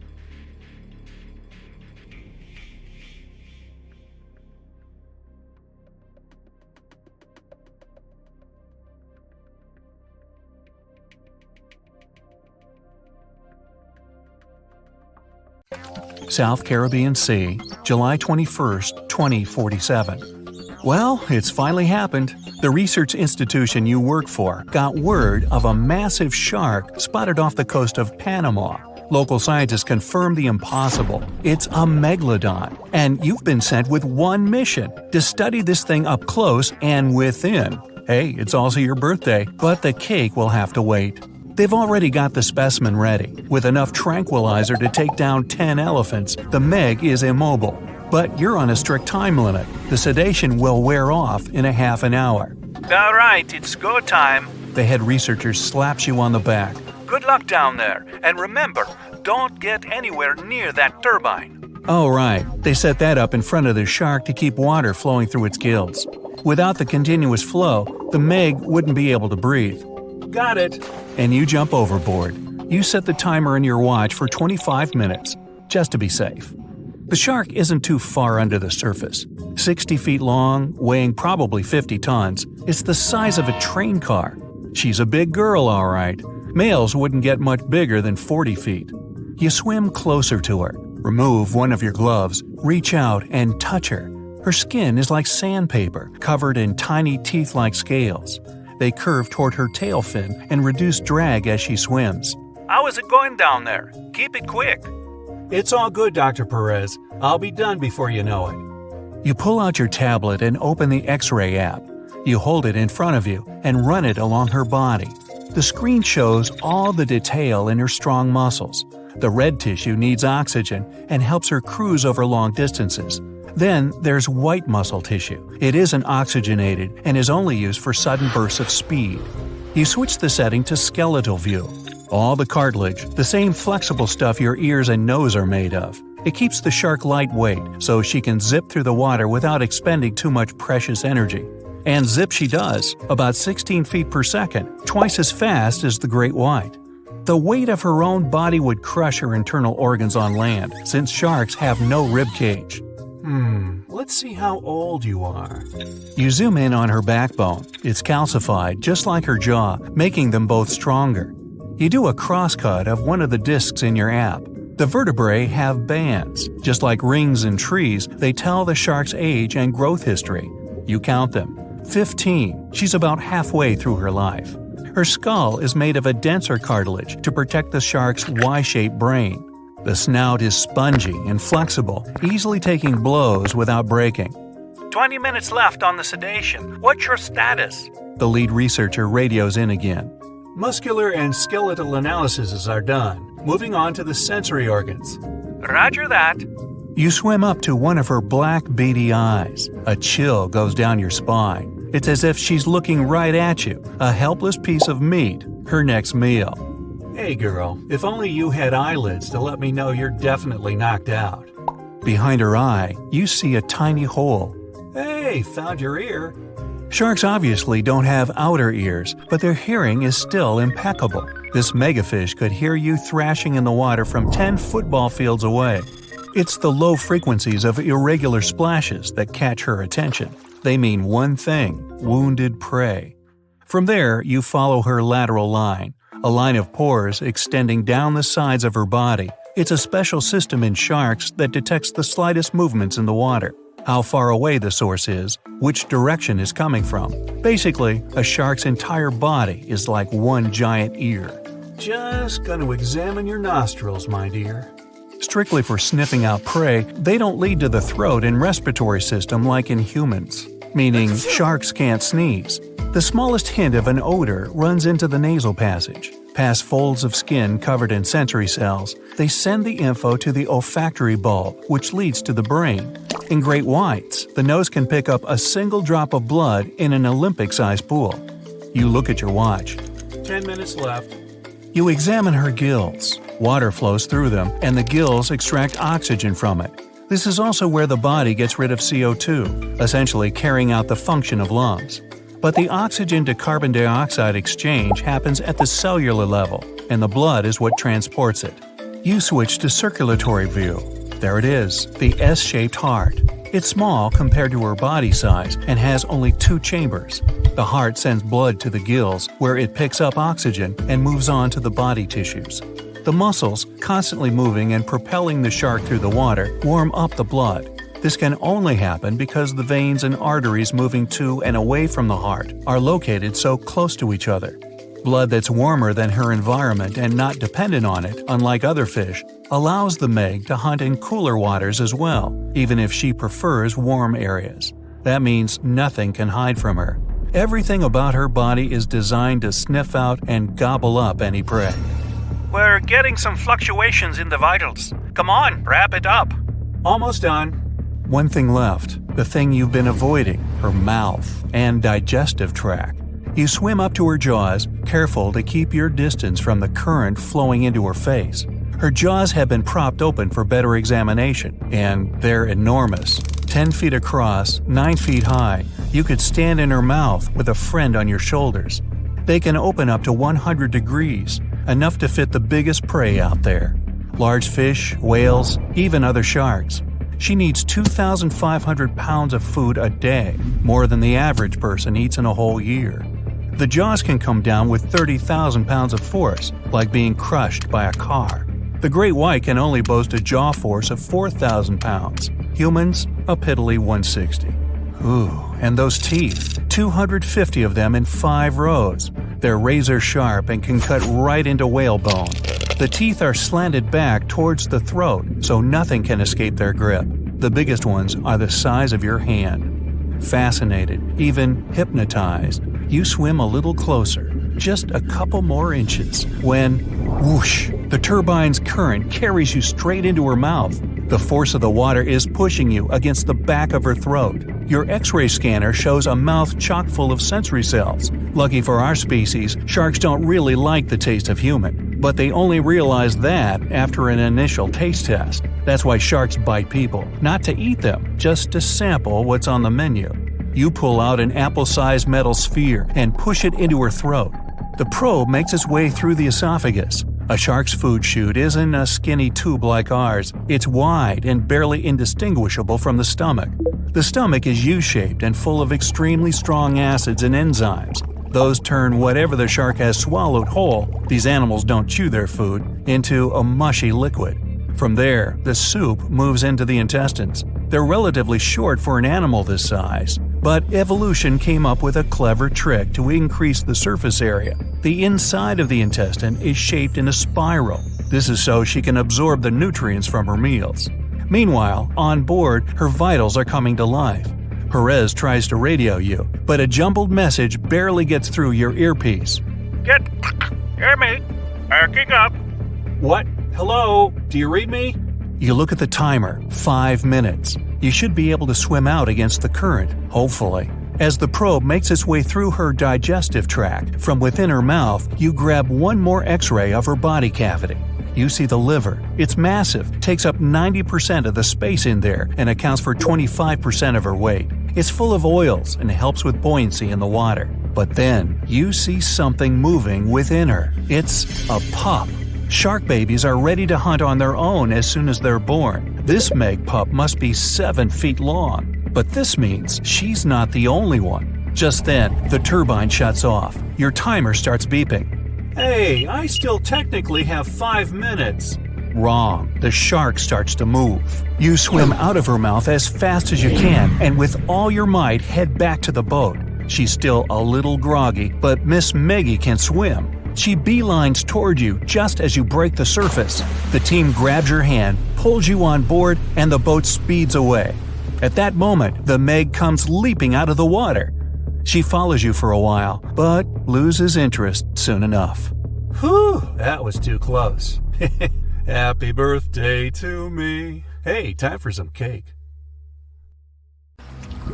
South Caribbean Sea, July 21st, 2047. Well, it's finally happened. The research institution you work for got word of a massive shark spotted off the coast of Panama. Local scientists confirmed the impossible. It's a megalodon, and you've been sent with one mission: to study this thing up close and within. Hey, it's also your birthday, but the cake will have to wait. They've already got the specimen ready. With enough tranquilizer to take down 10 elephants, the Meg is immobile. But you're on a strict time limit. The sedation will wear off in a half an hour. All right, it's go time. The head researcher slaps you on the back. Good luck down there. And remember, don't get anywhere near that turbine. Oh, right. They set that up in front of the shark to keep water flowing through its gills. Without the continuous flow, the Meg wouldn't be able to breathe. Got it. And you jump overboard. You set the timer in your watch for 25 minutes, just to be safe. The shark isn't too far under the surface. 60 feet long, weighing probably 50 tons. It's the size of a train car. She's a big girl, all right. Males wouldn't get much bigger than 40 feet. You swim closer to her, remove one of your gloves, reach out and touch her. Her skin is like sandpaper, covered in tiny teeth-like scales. They curve toward her tail fin and reduce drag as she swims. How is it going down there? Keep it quick. It's all good, Dr. Perez. I'll be done before you know it. You pull out your tablet and open the X-ray app. You hold it in front of you and run it along her body. The screen shows all the detail in her strong muscles. The red tissue needs oxygen and helps her cruise over long distances. Then there's white muscle tissue. It isn't oxygenated and is only used for sudden bursts of speed. You switch the setting to skeletal view. All the cartilage, the same flexible stuff your ears and nose are made of. It keeps the shark lightweight so she can zip through the water without expending too much precious energy. And zip she does, about 16 feet per second, twice as fast as the great white. The weight of her own body would crush her internal organs on land, since sharks have no rib cage. Let's see how old you are. You zoom in on her backbone. It's calcified, just like her jaw, making them both stronger. You do a crosscut of one of the discs in your app. The vertebrae have bands. Just like rings in trees, they tell the shark's age and growth history. You count them. 15. She's about halfway through her life. Her skull is made of a denser cartilage to protect the shark's Y-shaped brain. The snout is spongy and flexible, easily taking blows without breaking. 20 minutes left on the sedation. What's your status? The lead researcher radios in again. Muscular and skeletal analyses are done. Moving on to the sensory organs. Roger that. You swim up to one of her black, beady eyes. A chill goes down your spine. It's as if she's looking right at you, a helpless piece of meat, her next meal. Hey girl, if only you had eyelids to let me know you're definitely knocked out. Behind her eye, you see a tiny hole. Hey, found your ear. Sharks obviously don't have outer ears, but their hearing is still impeccable. This megafish could hear you thrashing in the water from 10 football fields away. It's the low frequencies of irregular splashes that catch her attention. They mean one thing: wounded prey. From there, you follow her lateral line, a line of pores extending down the sides of her body. It's a special system in sharks that detects the slightest movements in the water, how far away the source is, which direction is coming from. Basically, a shark's entire body is like one giant ear. Just gonna examine your nostrils, my dear. Strictly for sniffing out prey, they don't lead to the throat and respiratory system like in humans, meaning sharks can't sneeze. The smallest hint of an odor runs into the nasal passage. Past folds of skin covered in sensory cells, they send the info to the olfactory bulb, which leads to the brain. In great whites, the nose can pick up a single drop of blood in an Olympic-sized pool. You look at your watch. 10 minutes left. You examine her gills. Water flows through them, and the gills extract oxygen from it. This is also where the body gets rid of CO2, essentially carrying out the function of lungs. But the oxygen to carbon dioxide exchange happens at the cellular level, and the blood is what transports it. You switch to circulatory view. There it is, the S-shaped heart. It's small compared to her body size and has only 2 chambers. The heart sends blood to the gills, where it picks up oxygen and moves on to the body tissues. The muscles, constantly moving and propelling the shark through the water, warm up the blood. This can only happen because the veins and arteries moving to and away from the heart are located so close to each other. Blood that's warmer than her environment and not dependent on it, unlike other fish, allows the Meg to hunt in cooler waters as well, even if she prefers warm areas. That means nothing can hide from her. Everything about her body is designed to sniff out and gobble up any prey. We're getting some fluctuations in the vitals. Come on, wrap it up. Almost done. One thing left, the thing you've been avoiding, her mouth and digestive tract. You swim up to her jaws, careful to keep your distance from the current flowing into her face. Her jaws have been propped open for better examination, and they're enormous. 10 feet across, 9 feet high, you could stand in her mouth with a friend on your shoulders. They can open up to 100 degrees, enough to fit the biggest prey out there. Large fish, whales, even other sharks. She needs 2,500 pounds of food a day, more than the average person eats in a whole year. The jaws can come down with 30,000 pounds of force, like being crushed by a car. The great white can only boast a jaw force of 4,000 pounds. Humans, a piddly 160. Ooh, and those teeth, 250 of them in 5 rows. They're razor sharp and can cut right into whalebone. The teeth are slanted back towards the throat, so nothing can escape their grip. The biggest ones are the size of your hand. Fascinated, even hypnotized, you swim a little closer, just a couple more inches, when, whoosh, the The turbine's current carries you straight into her mouth. The force of the water is pushing you against the back of her throat. Your X-ray scanner shows a mouth chock full of sensory cells. Lucky for our species, sharks don't really like the taste of human, but they only realize that after an initial taste test. That's why sharks bite people, not to eat them, just to sample what's on the menu. You pull out an apple-sized metal sphere and push it into her throat. The probe makes its way through the esophagus. A shark's food chute isn't a skinny tube like ours. It's wide and barely indistinguishable from the stomach. The stomach is U-shaped and full of extremely strong acids and enzymes. Those turn whatever the shark has swallowed whole — these animals don't chew their food — into a mushy liquid. From there, the soup moves into the intestines. They're relatively short for an animal this size, but evolution came up with a clever trick to increase the surface area. The inside of the intestine is shaped in a spiral. This is so she can absorb the nutrients from her meals. Meanwhile, on board, her vitals are coming to life. Perez tries to radio you, but a jumbled message barely gets through your earpiece. Hear me? Arcing up. What? Hello? Do you read me? You look at the timer, 5 minutes. You should be able to swim out against the current, hopefully. As the probe makes its way through her digestive tract, from within her mouth, you grab one more X-ray of her body cavity. You see the liver. It's massive, takes up 90% of the space in there, and accounts for 25% of her weight. It's full of oils and helps with buoyancy in the water. But then, you see something moving within her. It's a pup. Shark babies are ready to hunt on their own as soon as they're born. This meg pup must be 7 feet long. But this means she's not the only one. Just then, the turbine shuts off. Your timer starts beeping. Hey, I still technically have 5 minutes. Wrong. The shark starts to move. You swim out of her mouth as fast as you can and with all your might head back to the boat. She's still a little groggy, but Miss Meggie can swim. She beelines toward you just as you break the surface. The team grabs your hand, pulls you on board, and the boat speeds away. At that moment, the Meg comes leaping out of the water. She follows you for a while, but loses interest soon enough. Whew, that was too close. Happy birthday to me. Hey, time for some cake.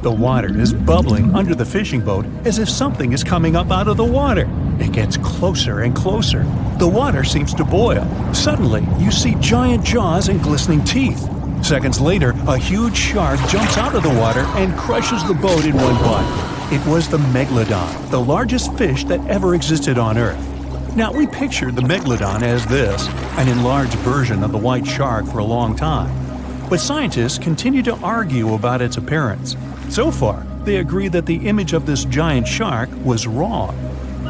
The water is bubbling under the fishing boat as if something is coming up out of the water. It gets closer and closer. The water seems to boil. Suddenly, you see giant jaws and glistening teeth. Seconds later, a huge shark jumps out of the water and crushes the boat in one bite. It was the Megalodon, the largest fish that ever existed on Earth. Now, we pictured the Megalodon as this, an enlarged version of the white shark for a long time. But scientists continue to argue about its appearance. So far, they agree that the image of this giant shark was wrong.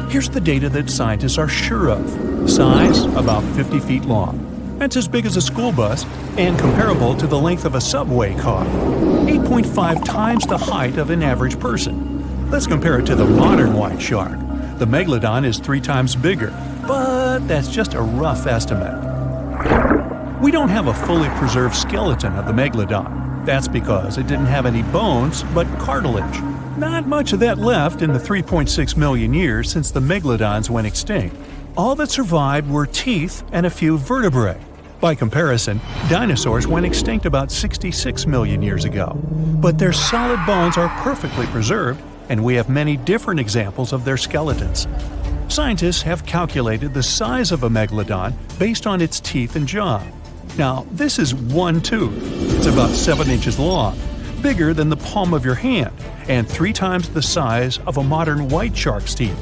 Here's the data that scientists are sure of. Size, about 50 feet long. That's as big as a school bus and comparable to the length of a subway car. 8.5 times the height of an average person. Let's compare it to the modern white shark. The Megalodon is 3 times bigger, but that's just a rough estimate. We don't have a fully preserved skeleton of the Megalodon. That's because it didn't have any bones, but cartilage. Not much of that left in the 3.6 million years since the Megalodons went extinct. All that survived were teeth and a few vertebrae. By comparison, dinosaurs went extinct about 66 million years ago. But their solid bones are perfectly preserved, and we have many different examples of their skeletons. Scientists have calculated the size of a megalodon based on its teeth and jaw. Now, this is one tooth. It's about 7 inches long, bigger than the palm of your hand, and 3 times the size of a modern white shark's teeth.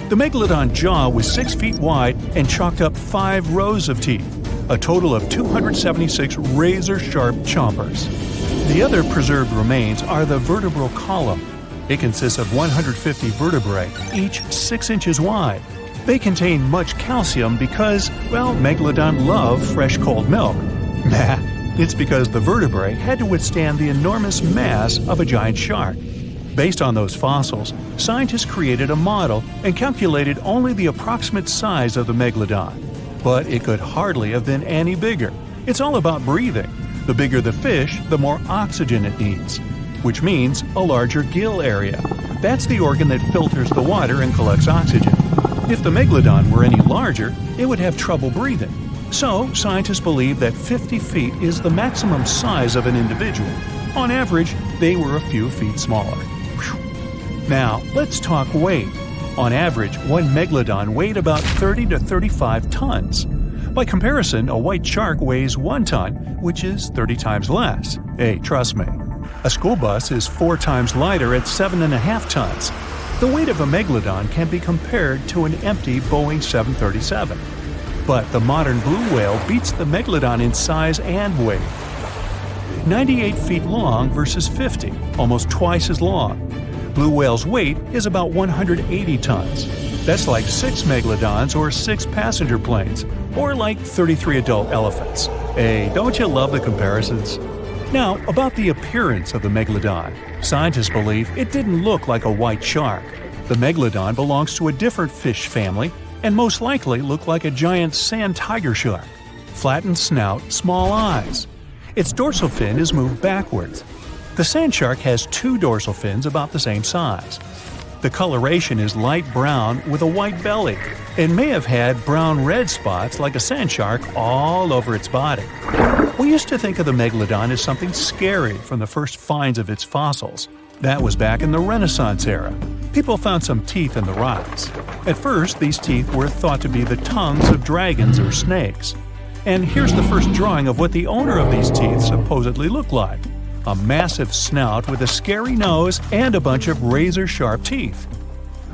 The megalodon jaw was 6 feet wide and chalked up 5 rows of teeth, a total of 276 razor-sharp chompers. The other preserved remains are the vertebral column. It consists of 150 vertebrae, each 6 inches wide. They contain much calcium because, well, megalodon love fresh cold milk. Nah, it's because the vertebrae had to withstand the enormous mass of a giant shark. Based on those fossils, scientists created a model and calculated only the approximate size of the megalodon. But it could hardly have been any bigger. It's all about breathing. The bigger the fish, the more oxygen it needs, which means a larger gill area. That's the organ that filters the water and collects oxygen. If the megalodon were any larger, it would have trouble breathing. So, scientists believe that 50 feet is the maximum size of an individual. On average, they were a few feet smaller. Whew. Now, let's talk weight. On average, one megalodon weighed about 30 to 35 tons. By comparison, a white shark weighs 1 ton, which is 30 times less. Hey, trust me. A school bus is 4 times lighter at 7.5 tons. The weight of a megalodon can be compared to an empty Boeing 737. But the modern blue whale beats the megalodon in size and weight. 98 feet long versus 50, almost twice as long. Blue whale's weight is about 180 tons. That's like 6 megalodons or 6 passenger planes, or like 33 adult elephants. Hey, don't you love the comparisons? Now, about the appearance of the megalodon. Scientists believe it didn't look like a white shark. The megalodon belongs to a different fish family and most likely looked like a giant sand tiger shark. Flattened snout, small eyes. Its dorsal fin is moved backwards. The sand shark has 2 dorsal fins about the same size. The coloration is light brown with a white belly. It may have had brown-red spots like a sand shark all over its body. We used to think of the megalodon as something scary from the first finds of its fossils. That was back in the Renaissance era. People found some teeth in the rocks. At first, these teeth were thought to be the tongues of dragons or snakes. And here's the first drawing of what the owner of these teeth supposedly looked like. A massive snout with a scary nose and a bunch of razor-sharp teeth.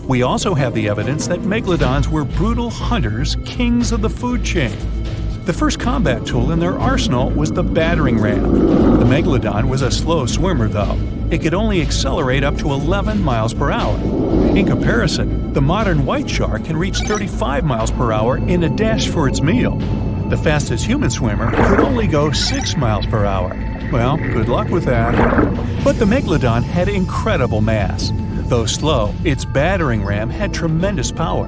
We also have the evidence that megalodons were brutal hunters, kings of the food chain. The first combat tool in their arsenal was the battering ram. The megalodon was a slow swimmer, though. It could only accelerate up to 11 miles per hour. In comparison, the modern white shark can reach 35 miles per hour in a dash for its meal. The fastest human swimmer could only go 6 miles per hour. Well, good luck with that. But the megalodon had incredible mass. Though slow, its battering ram had tremendous power.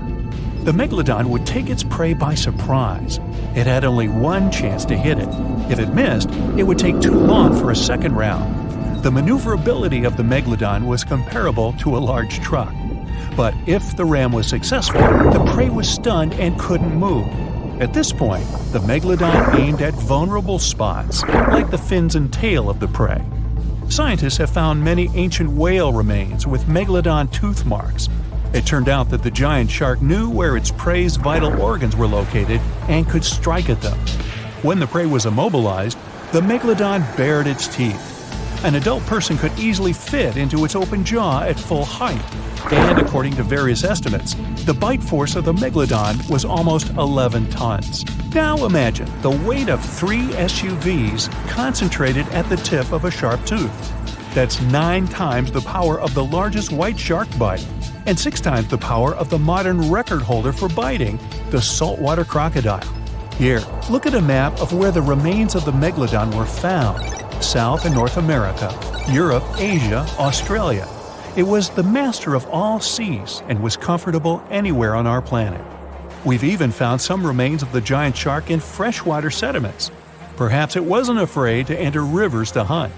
The megalodon would take its prey by surprise. It had only one chance to hit it. If it missed, it would take too long for a second round. The maneuverability of the megalodon was comparable to a large truck. But if the ram was successful, the prey was stunned and couldn't move. At this point, the megalodon aimed at vulnerable spots, like the fins and tail of the prey. Scientists have found many ancient whale remains with megalodon tooth marks. It turned out that the giant shark knew where its prey's vital organs were located and could strike at them. When the prey was immobilized, the megalodon bared its teeth. An adult person could easily fit into its open jaw at full height. And according to various estimates, the bite force of the megalodon was almost 11 tons. Now imagine the weight of 3 SUVs concentrated at the tip of a sharp tooth. That's 9 times the power of the largest white shark bite, and 6 times the power of the modern record holder for biting, the saltwater crocodile. Here, look at a map of where the remains of the megalodon were found. South and North America, Europe, Asia, Australia. It was the master of all seas and was comfortable anywhere on our planet. We've even found some remains of the giant shark in freshwater sediments. Perhaps it wasn't afraid to enter rivers to hunt.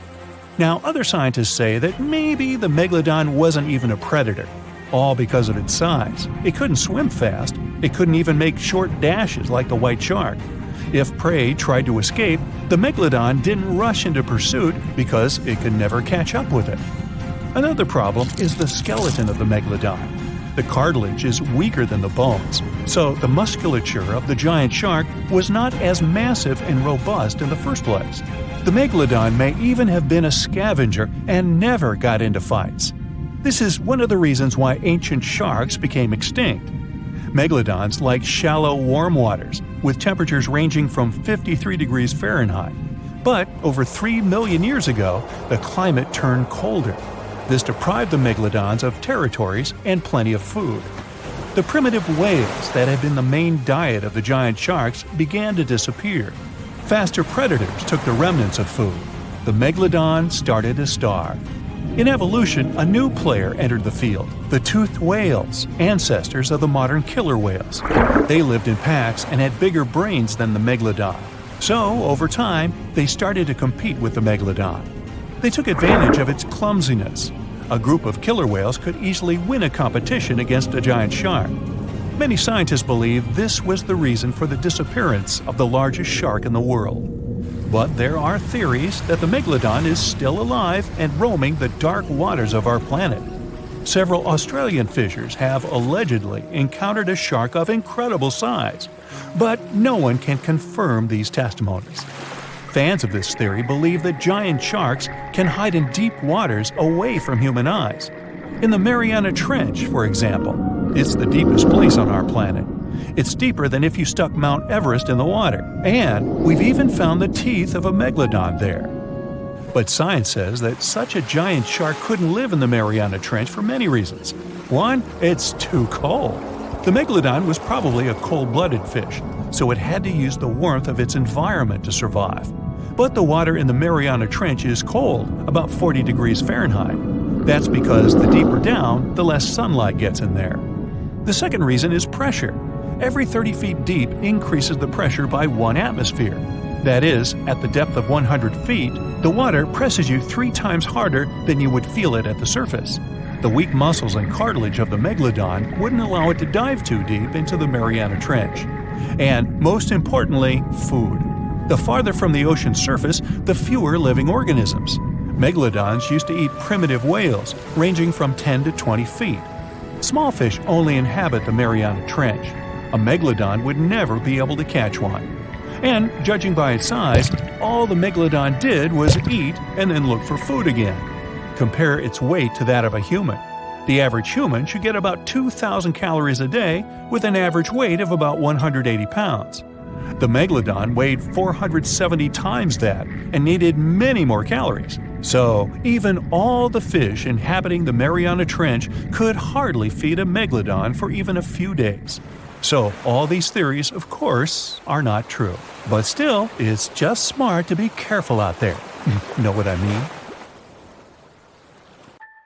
Now, other scientists say that maybe the megalodon wasn't even a predator, all because of its size. It couldn't swim fast. It couldn't even make short dashes like the white shark. If prey tried to escape, the megalodon didn't rush into pursuit because it could never catch up with it. Another problem is the skeleton of the megalodon. The cartilage is weaker than the bones, so the musculature of the giant shark was not as massive and robust in the first place. The megalodon may even have been a scavenger and never got into fights. This is one of the reasons why ancient sharks became extinct. Megalodons like shallow, warm waters, with temperatures ranging from 53 degrees Fahrenheit. But over 3 million years ago, the climate turned colder. This deprived the megalodons of territories and plenty of food. The primitive whales that had been the main diet of the giant sharks began to disappear. Faster predators took the remnants of food. The megalodon started to starve. In evolution, a new player entered the field, the toothed whales, ancestors of the modern killer whales. They lived in packs and had bigger brains than the megalodon. So, over time, they started to compete with the megalodon. They took advantage of its clumsiness. A group of killer whales could easily win a competition against a giant shark. Many scientists believe this was the reason for the disappearance of the largest shark in the world. But there are theories that the megalodon is still alive and roaming the dark waters of our planet. Several Australian fishers have allegedly encountered a shark of incredible size, but no one can confirm these testimonies. Fans of this theory believe that giant sharks can hide in deep waters away from human eyes. In the Mariana Trench, for example, it's the deepest place on our planet. It's deeper than if you stuck Mount Everest in the water, and we've even found the teeth of a megalodon there. But science says that such a giant shark couldn't live in the Mariana Trench for many reasons. One, it's too cold. The megalodon was probably a cold-blooded fish, so it had to use the warmth of its environment to survive. But the water in the Mariana Trench is cold, about 40 degrees Fahrenheit. That's because the deeper down, the less sunlight gets in there. The second reason is pressure. Every 30 feet deep increases the pressure by 1 atmosphere. That is, at the depth of 100 feet, the water presses you 3 times harder than you would feel it at the surface. The weak muscles and cartilage of the megalodon wouldn't allow it to dive too deep into the Mariana Trench. And, most importantly, food. The farther from the ocean's surface, the fewer living organisms. Megalodons used to eat primitive whales, ranging from 10 to 20 feet. Small fish only inhabit the Mariana Trench. A megalodon would never be able to catch one. And, judging by its size, all the megalodon did was eat and then look for food again. Compare its weight to that of a human. The average human should get about 2,000 calories a day with an average weight of about 180 pounds. The megalodon weighed 470 times that and needed many more calories. So, even all the fish inhabiting the Mariana Trench could hardly feed a megalodon for even a few days. So, all these theories, of course, are not true. But still, it's just smart to be careful out there. Know what I mean?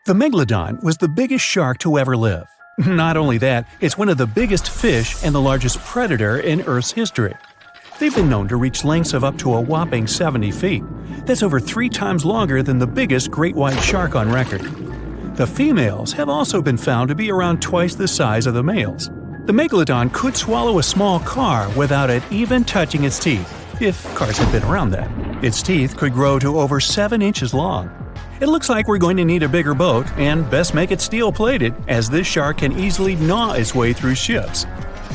The megalodon was the biggest shark to ever live. Not only that, it's one of the biggest fish and the largest predator in Earth's history. They've been known to reach lengths of up to a whopping 70 feet. That's over 3 times longer than the biggest great white shark on record. The females have also been found to be around twice the size of the males. The megalodon could swallow a small car without it even touching its teeth, if cars had been around then. Its teeth could grow to over 7 inches long. It looks like we're going to need a bigger boat, and best make it steel-plated, as this shark can easily gnaw its way through ships.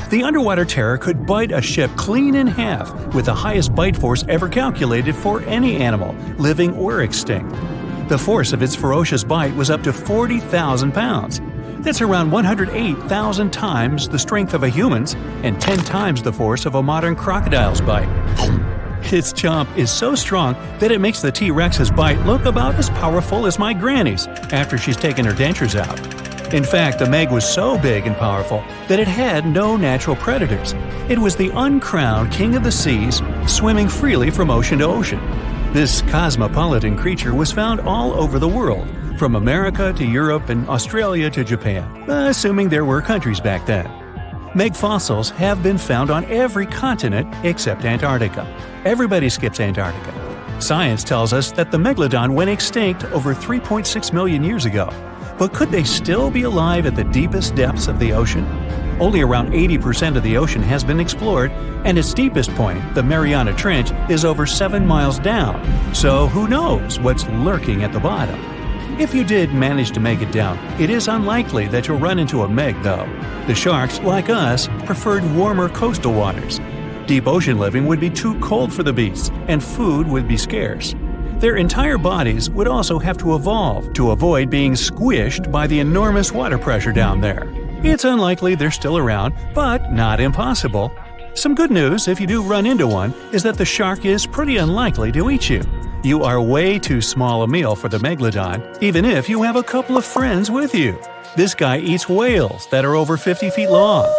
The underwater terror could bite a ship clean in half, with the highest bite force ever calculated for any animal, living or extinct. The force of its ferocious bite was up to 40,000 pounds. That's around 108,000 times the strength of a human's and 10 times the force of a modern crocodile's bite. Its chomp is so strong that it makes the T-Rex's bite look about as powerful as my granny's after she's taken her dentures out. In fact, the Meg was so big and powerful that it had no natural predators. It was the uncrowned king of the seas, swimming freely from ocean to ocean. This cosmopolitan creature was found all over the world, from America to Europe and Australia to Japan, assuming there were countries back then. Meg fossils have been found on every continent except Antarctica. Everybody skips Antarctica. Science tells us that the megalodon went extinct over 3.6 million years ago. But could they still be alive at the deepest depths of the ocean? Only around 80% of the ocean has been explored, and its deepest point, the Mariana Trench, is over 7 miles down. So who knows what's lurking at the bottom? If you did manage to make it down, it is unlikely that you'll run into a Meg, though. The sharks, like us, preferred warmer coastal waters. Deep ocean living would be too cold for the beasts, and food would be scarce. Their entire bodies would also have to evolve to avoid being squished by the enormous water pressure down there. It's unlikely they're still around, but not impossible. Some good news, if you do run into one, is that the shark is pretty unlikely to eat you. You are way too small a meal for the megalodon, even if you have a couple of friends with you. This guy eats whales that are over 50 feet long.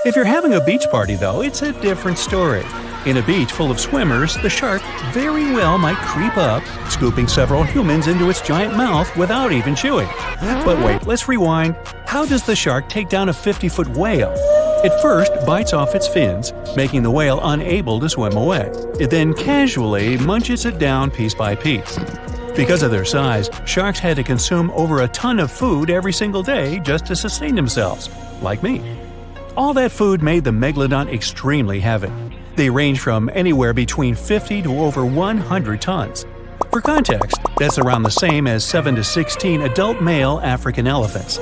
If you're having a beach party, though, it's a different story. In a beach full of swimmers, the shark very well might creep up, scooping several humans into its giant mouth without even chewing. But wait, let's rewind. How does the shark take down a 50-foot whale? It first bites off its fins, making the whale unable to swim away. It then casually munches it down piece by piece. Because of their size, sharks had to consume over a ton of food every single day just to sustain themselves, like me. All that food made the megalodon extremely heavy. They range from anywhere between 50 to over 100 tons. For context, that's around the same as 7 to 16 adult male African elephants.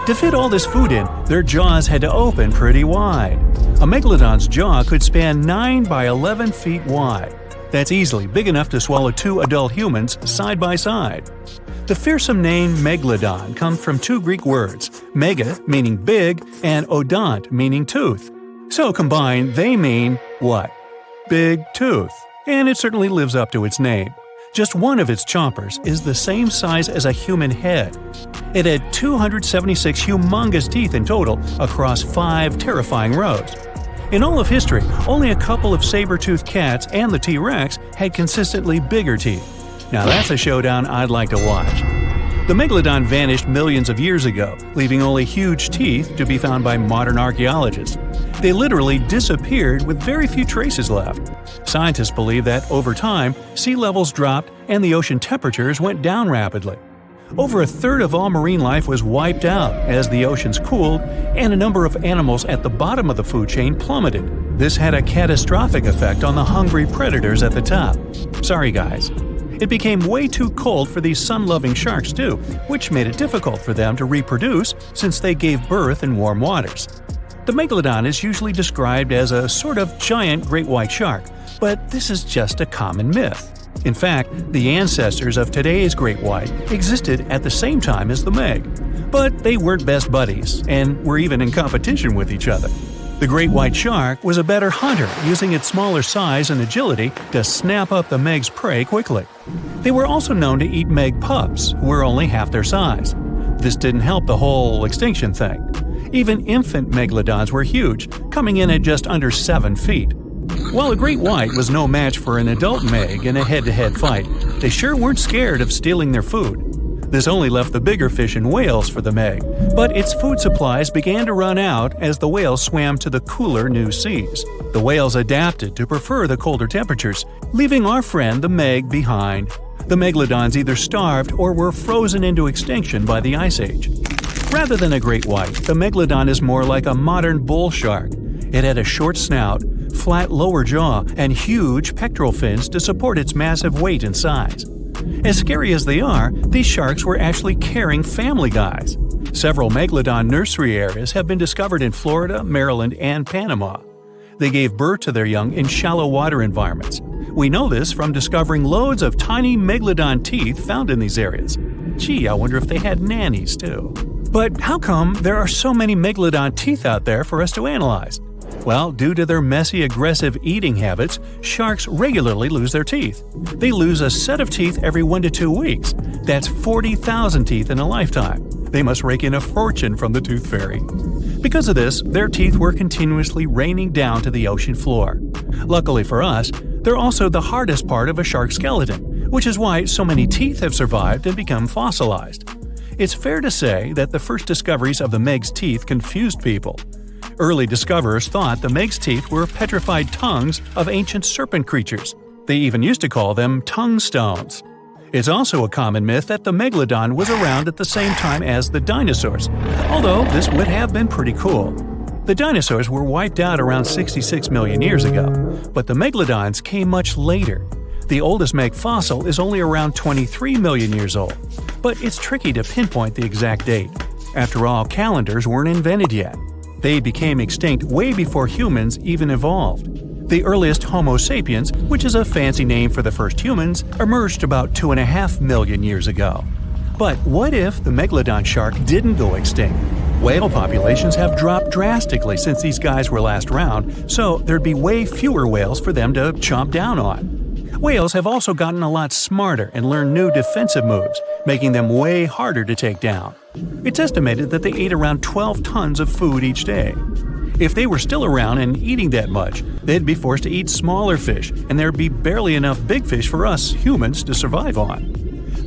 To fit all this food in, their jaws had to open pretty wide. A megalodon's jaw could span 9 by 11 feet wide. That's easily big enough to swallow 2 adult humans side by side. The fearsome name Megalodon comes from 2 Greek words, mega meaning big and odont meaning tooth. So combined, they mean what? Big tooth. And it certainly lives up to its name. Just one of its chompers is the same size as a human head. It had 276 humongous teeth in total across 5 terrifying rows. In all of history, only a couple of saber-toothed cats and the T-Rex had consistently bigger teeth. Now that's a showdown I'd like to watch. The megalodon vanished millions of years ago, leaving only huge teeth to be found by modern archaeologists. They literally disappeared with very few traces left. Scientists believe that over time, sea levels dropped and the ocean temperatures went down rapidly. Over a third of all marine life was wiped out as the oceans cooled and a number of animals at the bottom of the food chain plummeted. This had a catastrophic effect on the hungry predators at the top. Sorry guys. It became way too cold for these sun-loving sharks too, which made it difficult for them to reproduce since they gave birth in warm waters. The megalodon is usually described as a sort of giant great white shark, but this is just a common myth. In fact, the ancestors of today's great white existed at the same time as the Meg. But they weren't best buddies, and were even in competition with each other. The great white shark was a better hunter, using its smaller size and agility to snap up the Meg's prey quickly. They were also known to eat Meg pups, who were only half their size. This didn't help the whole extinction thing. Even infant megalodons were huge, coming in at just under 7 feet. While a great white was no match for an adult Meg in a head-to-head fight, they sure weren't scared of stealing their food. This only left the bigger fish and whales for the Meg, but its food supplies began to run out as the whales swam to the cooler new seas. The whales adapted to prefer the colder temperatures, leaving our friend the Meg behind. The megalodons either starved or were frozen into extinction by the Ice Age. Rather than a great white, the megalodon is more like a modern bull shark. It had a short snout, flat lower jaw, and huge pectoral fins to support its massive weight and size. As scary as they are, these sharks were actually caring family guys. Several megalodon nursery areas have been discovered in Florida, Maryland, and Panama. They gave birth to their young in shallow water environments. We know this from discovering loads of tiny megalodon teeth found in these areas. Gee, I wonder if they had nannies too. But how come there are so many megalodon teeth out there for us to analyze? Well, due to their messy, aggressive eating habits, sharks regularly lose their teeth. They lose a set of teeth every 1 to 2 weeks. That's 40,000 teeth in a lifetime. They must rake in a fortune from the tooth fairy. Because of this, their teeth were continuously raining down to the ocean floor. Luckily for us, they're also the hardest part of a shark's skeleton, which is why so many teeth have survived and become fossilized. It's fair to say that the first discoveries of the Meg's teeth confused people. Early discoverers thought the Meg's teeth were petrified tongues of ancient serpent creatures. They even used to call them tongue stones. It's also a common myth that the megalodon was around at the same time as the dinosaurs, although this would have been pretty cool. The dinosaurs were wiped out around 66 million years ago, but the megalodons came much later. The oldest Meg fossil is only around 23 million years old, but it's tricky to pinpoint the exact date. After all, calendars weren't invented yet. They became extinct way before humans even evolved. The earliest Homo sapiens, which is a fancy name for the first humans, emerged about 2.5 million years ago. But what if the megalodon shark didn't go extinct? Whale populations have dropped drastically since these guys were last around, so there'd be way fewer whales for them to chomp down on. Whales have also gotten a lot smarter and learned new defensive moves, making them way harder to take down. It's estimated that they ate around 12 tons of food each day. If they were still around and eating that much, they'd be forced to eat smaller fish, and there'd be barely enough big fish for us humans to survive on.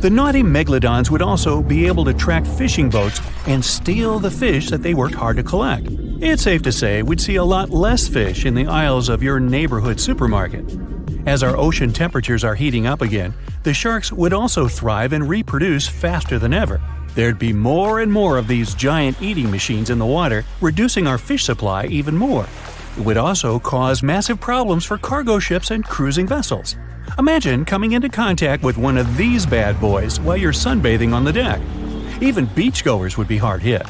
The naughty megalodons would also be able to track fishing boats and steal the fish that they worked hard to collect. It's safe to say we'd see a lot less fish in the aisles of your neighborhood supermarket. As our ocean temperatures are heating up again, the sharks would also thrive and reproduce faster than ever. There'd be more and more of these giant eating machines in the water, reducing our fish supply even more. It would also cause massive problems for cargo ships and cruising vessels. Imagine coming into contact with one of these bad boys while you're sunbathing on the deck. Even beachgoers would be hard hit.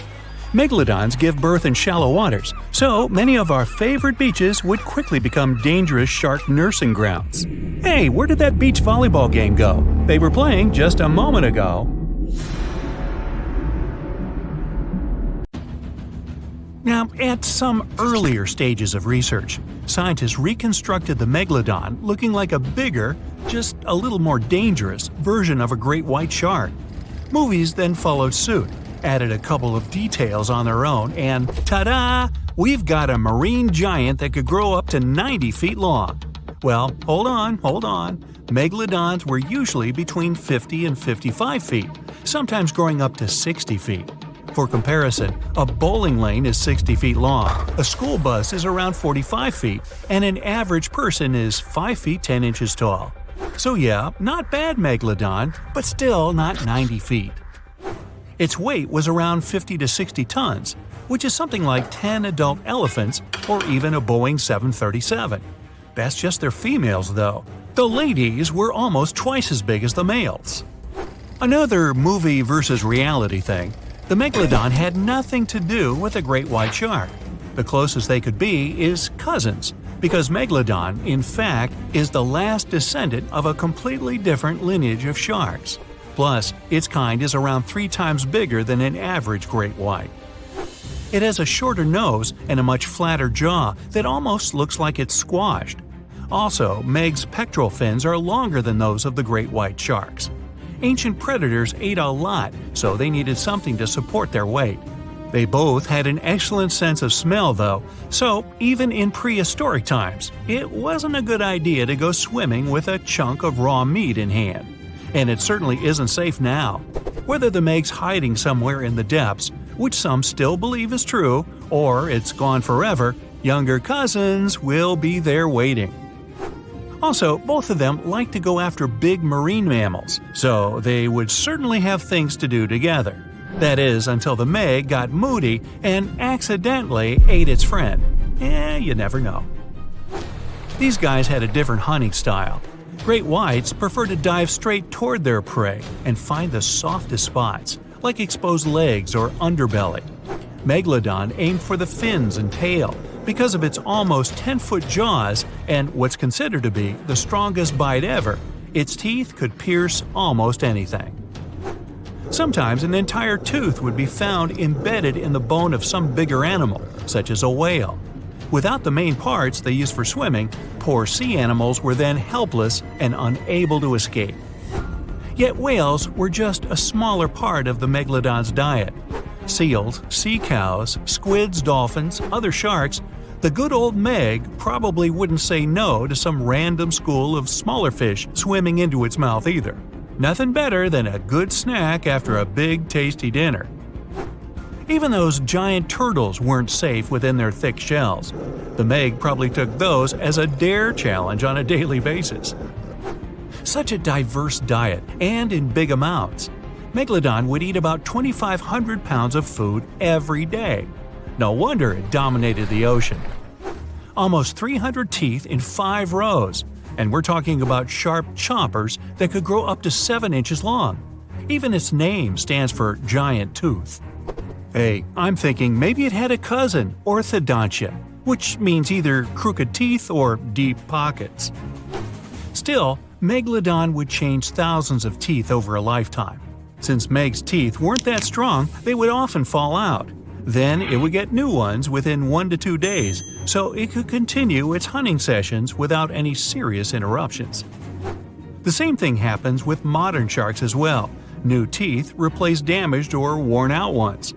Megalodons give birth in shallow waters, so many of our favorite beaches would quickly become dangerous shark nursing grounds. Hey, where did that beach volleyball game go? They were playing just a moment ago. Now, at some earlier stages of research, scientists reconstructed the megalodon looking like a bigger, just a little more dangerous, version of a great white shark. Movies then followed suit, added a couple of details on their own, and ta-da! We've got a marine giant that could grow up to 90 feet long. Well, hold on. Megalodons were usually between 50 and 55 feet, sometimes growing up to 60 feet. For comparison, a bowling lane is 60 feet long, a school bus is around 45 feet, and an average person is 5 feet 10 inches tall. So yeah, not bad Megalodon, but still not 90 feet. Its weight was around 50 to 60 tons, which is something like 10 adult elephants or even a Boeing 737. That's just their females though. The ladies were almost twice as big as the males. Another movie versus reality thing. The megalodon had nothing to do with a great white shark. The closest they could be is cousins, because megalodon, in fact, is the last descendant of a completely different lineage of sharks. Plus, its kind is around 3 times bigger than an average great white. It has a shorter nose and a much flatter jaw that almost looks like it's squashed. Also, Meg's pectoral fins are longer than those of the great white sharks. Ancient predators ate a lot, so they needed something to support their weight. They both had an excellent sense of smell, though, so even in prehistoric times, it wasn't a good idea to go swimming with a chunk of raw meat in hand. And it certainly isn't safe now. Whether the Meg's hiding somewhere in the depths, which some still believe is true, or it's gone forever, younger cousins will be there waiting. Also, both of them like to go after big marine mammals, so they would certainly have things to do together. That is, until the Meg got moody and accidentally ate its friend. You never know. These guys had a different hunting style. Great whites prefer to dive straight toward their prey and find the softest spots, like exposed legs or underbelly. Megalodon aimed for the fins and tail, because of its almost 10-foot jaws and what's considered to be the strongest bite ever. Its teeth could pierce almost anything. Sometimes an entire tooth would be found embedded in the bone of some bigger animal, such as a whale. Without the main parts they use for swimming, poor sea animals were then helpless and unable to escape. Yet whales were just a smaller part of the megalodon's diet. Seals, sea cows, squids, dolphins, other sharks, the good old Meg probably wouldn't say no to some random school of smaller fish swimming into its mouth either. Nothing better than a good snack after a big tasty dinner. Even those giant turtles weren't safe within their thick shells. The Meg probably took those as a dare challenge on a daily basis. Such a diverse diet, and in big amounts. Megalodon would eat about 2,500 pounds of food every day. No wonder it dominated the ocean. Almost 300 teeth in 5 rows, and we're talking about sharp chompers that could grow up to 7 inches long. Even its name stands for giant tooth. Hey, I'm thinking maybe it had a cousin, orthodontia, which means either crooked teeth or deep pockets. Still, Megalodon would change thousands of teeth over a lifetime. Since Meg's teeth weren't that strong, they would often fall out. Then it would get new ones within 1 to 2 days, so it could continue its hunting sessions without any serious interruptions. The same thing happens with modern sharks as well. New teeth replace damaged or worn out ones.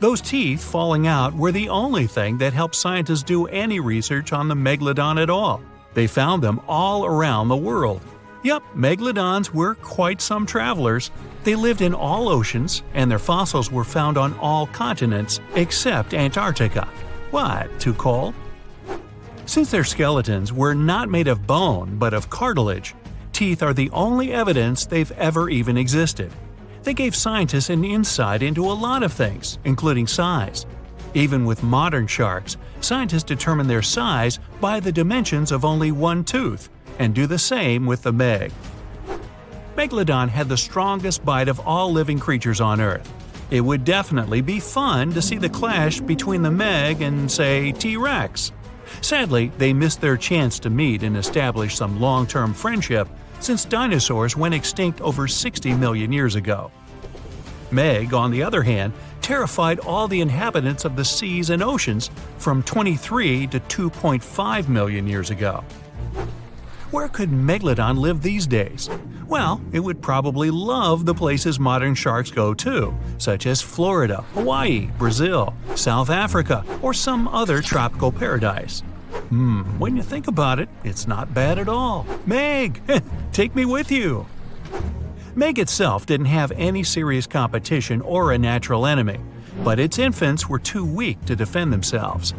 Those teeth falling out were the only thing that helped scientists do any research on the megalodon at all. They found them all around the world. Yep, megalodons were quite some travelers. They lived in all oceans, and their fossils were found on all continents except Antarctica. What, too cold? Since their skeletons were not made of bone but of cartilage, teeth are the only evidence they've ever even existed. They gave scientists an insight into a lot of things, including size. Even with modern sharks, scientists determine their size by the dimensions of only one tooth, and do the same with the Meg. Megalodon had the strongest bite of all living creatures on Earth. It would definitely be fun to see the clash between the Meg and, say, T-Rex. Sadly, they missed their chance to meet and establish some long-term friendship since dinosaurs went extinct over 60 million years ago. Meg, on the other hand, terrified all the inhabitants of the seas and oceans from 23 to 2.5 million years ago. Where could Megalodon live these days? Well, it would probably love the places modern sharks go to, such as Florida, Hawaii, Brazil, South Africa, or some other tropical paradise. When you think about it, it's not bad at all. Meg, take me with you! Meg itself didn't have any serious competition or a natural enemy, but its infants were too weak to defend themselves.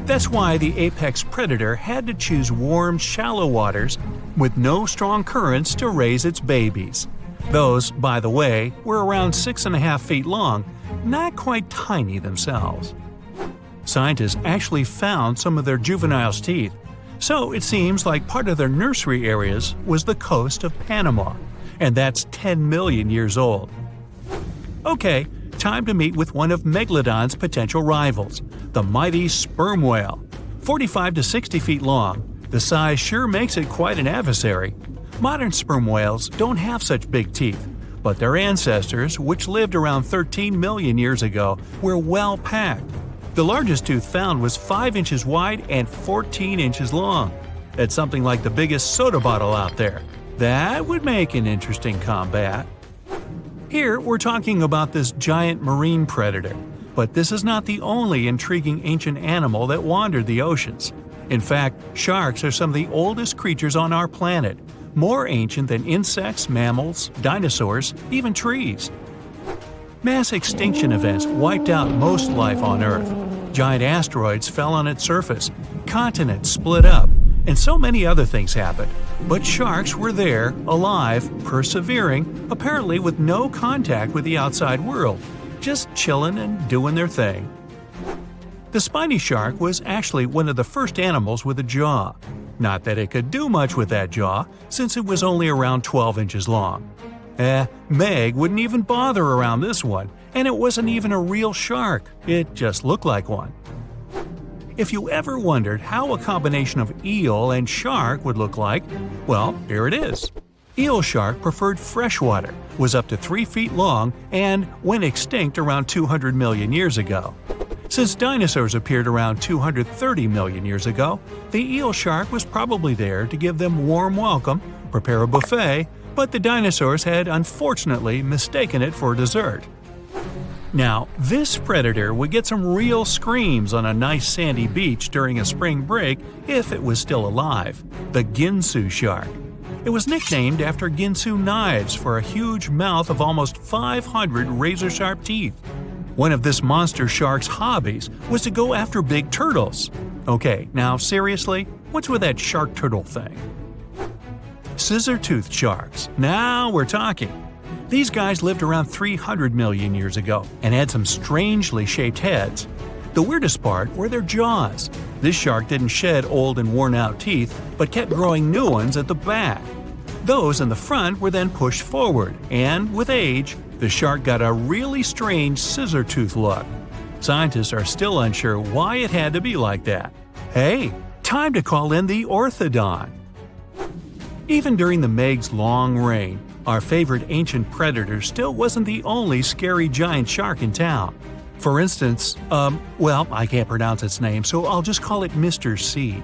That's why the apex predator had to choose warm, shallow waters with no strong currents to raise its babies. Those, by the way, were around 6.5 feet long, not quite tiny themselves. Scientists actually found some of their juveniles' teeth, so it seems like part of their nursery areas was the coast of Panama, and that's 10 million years old. Okay, time to meet with one of Megalodon's potential rivals, the mighty sperm whale. 45 to 60 feet long, the size sure makes it quite an adversary. Modern sperm whales don't have such big teeth, but their ancestors, which lived around 13 million years ago, were well packed. The largest tooth found was 5 inches wide and 14 inches long. That's something like the biggest soda bottle out there. That would make an interesting combat. Here, we're talking about this giant marine predator, but this is not the only intriguing ancient animal that wandered the oceans. In fact, sharks are some of the oldest creatures on our planet, more ancient than insects, mammals, dinosaurs, even trees. Mass extinction events wiped out most life on Earth. Giant asteroids fell on its surface, continents split up, and so many other things happened. But sharks were there, alive, persevering, apparently with no contact with the outside world, just chilling and doing their thing. The spiny shark was actually one of the first animals with a jaw. Not that it could do much with that jaw, since it was only around 12 inches long. Meg wouldn't even bother around this one, and it wasn't even a real shark, it just looked like one. If you ever wondered how a combination of eel and shark would look like, well, here it is. Eel shark preferred freshwater, was up to 3 feet long, and went extinct around 200 million years ago. Since dinosaurs appeared around 230 million years ago, the eel shark was probably there to give them warm welcome, prepare a buffet, but the dinosaurs had unfortunately mistaken it for dessert. Now, this predator would get some real screams on a nice sandy beach during a spring break if it was still alive, the Ginsu shark. It was nicknamed after Ginsu knives for a huge mouth of almost 500 razor-sharp teeth. One of this monster shark's hobbies was to go after big turtles. Okay, now seriously, what's with that shark turtle thing? Scissor-toothed sharks. Now we're talking. These guys lived around 300 million years ago and had some strangely shaped heads. The weirdest part were their jaws. This shark didn't shed old and worn-out teeth, but kept growing new ones at the back. Those in the front were then pushed forward, and with age, the shark got a really strange scissor-tooth look. Scientists are still unsure why it had to be like that. Hey, time to call in the orthodon. Even during the Meg's long reign, our favorite ancient predator still wasn't the only scary giant shark in town. For instance, I can't pronounce its name, so I'll just call it Mr. C.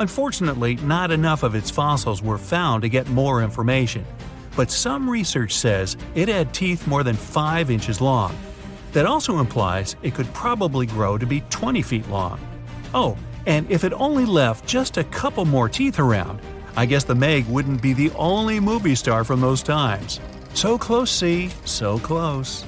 Unfortunately, not enough of its fossils were found to get more information, but some research says it had teeth more than 5 inches long. That also implies it could probably grow to be 20 feet long. Oh, and if it only left just a couple more teeth around, I guess the Meg wouldn't be the only movie star from those times. So close, C, so close.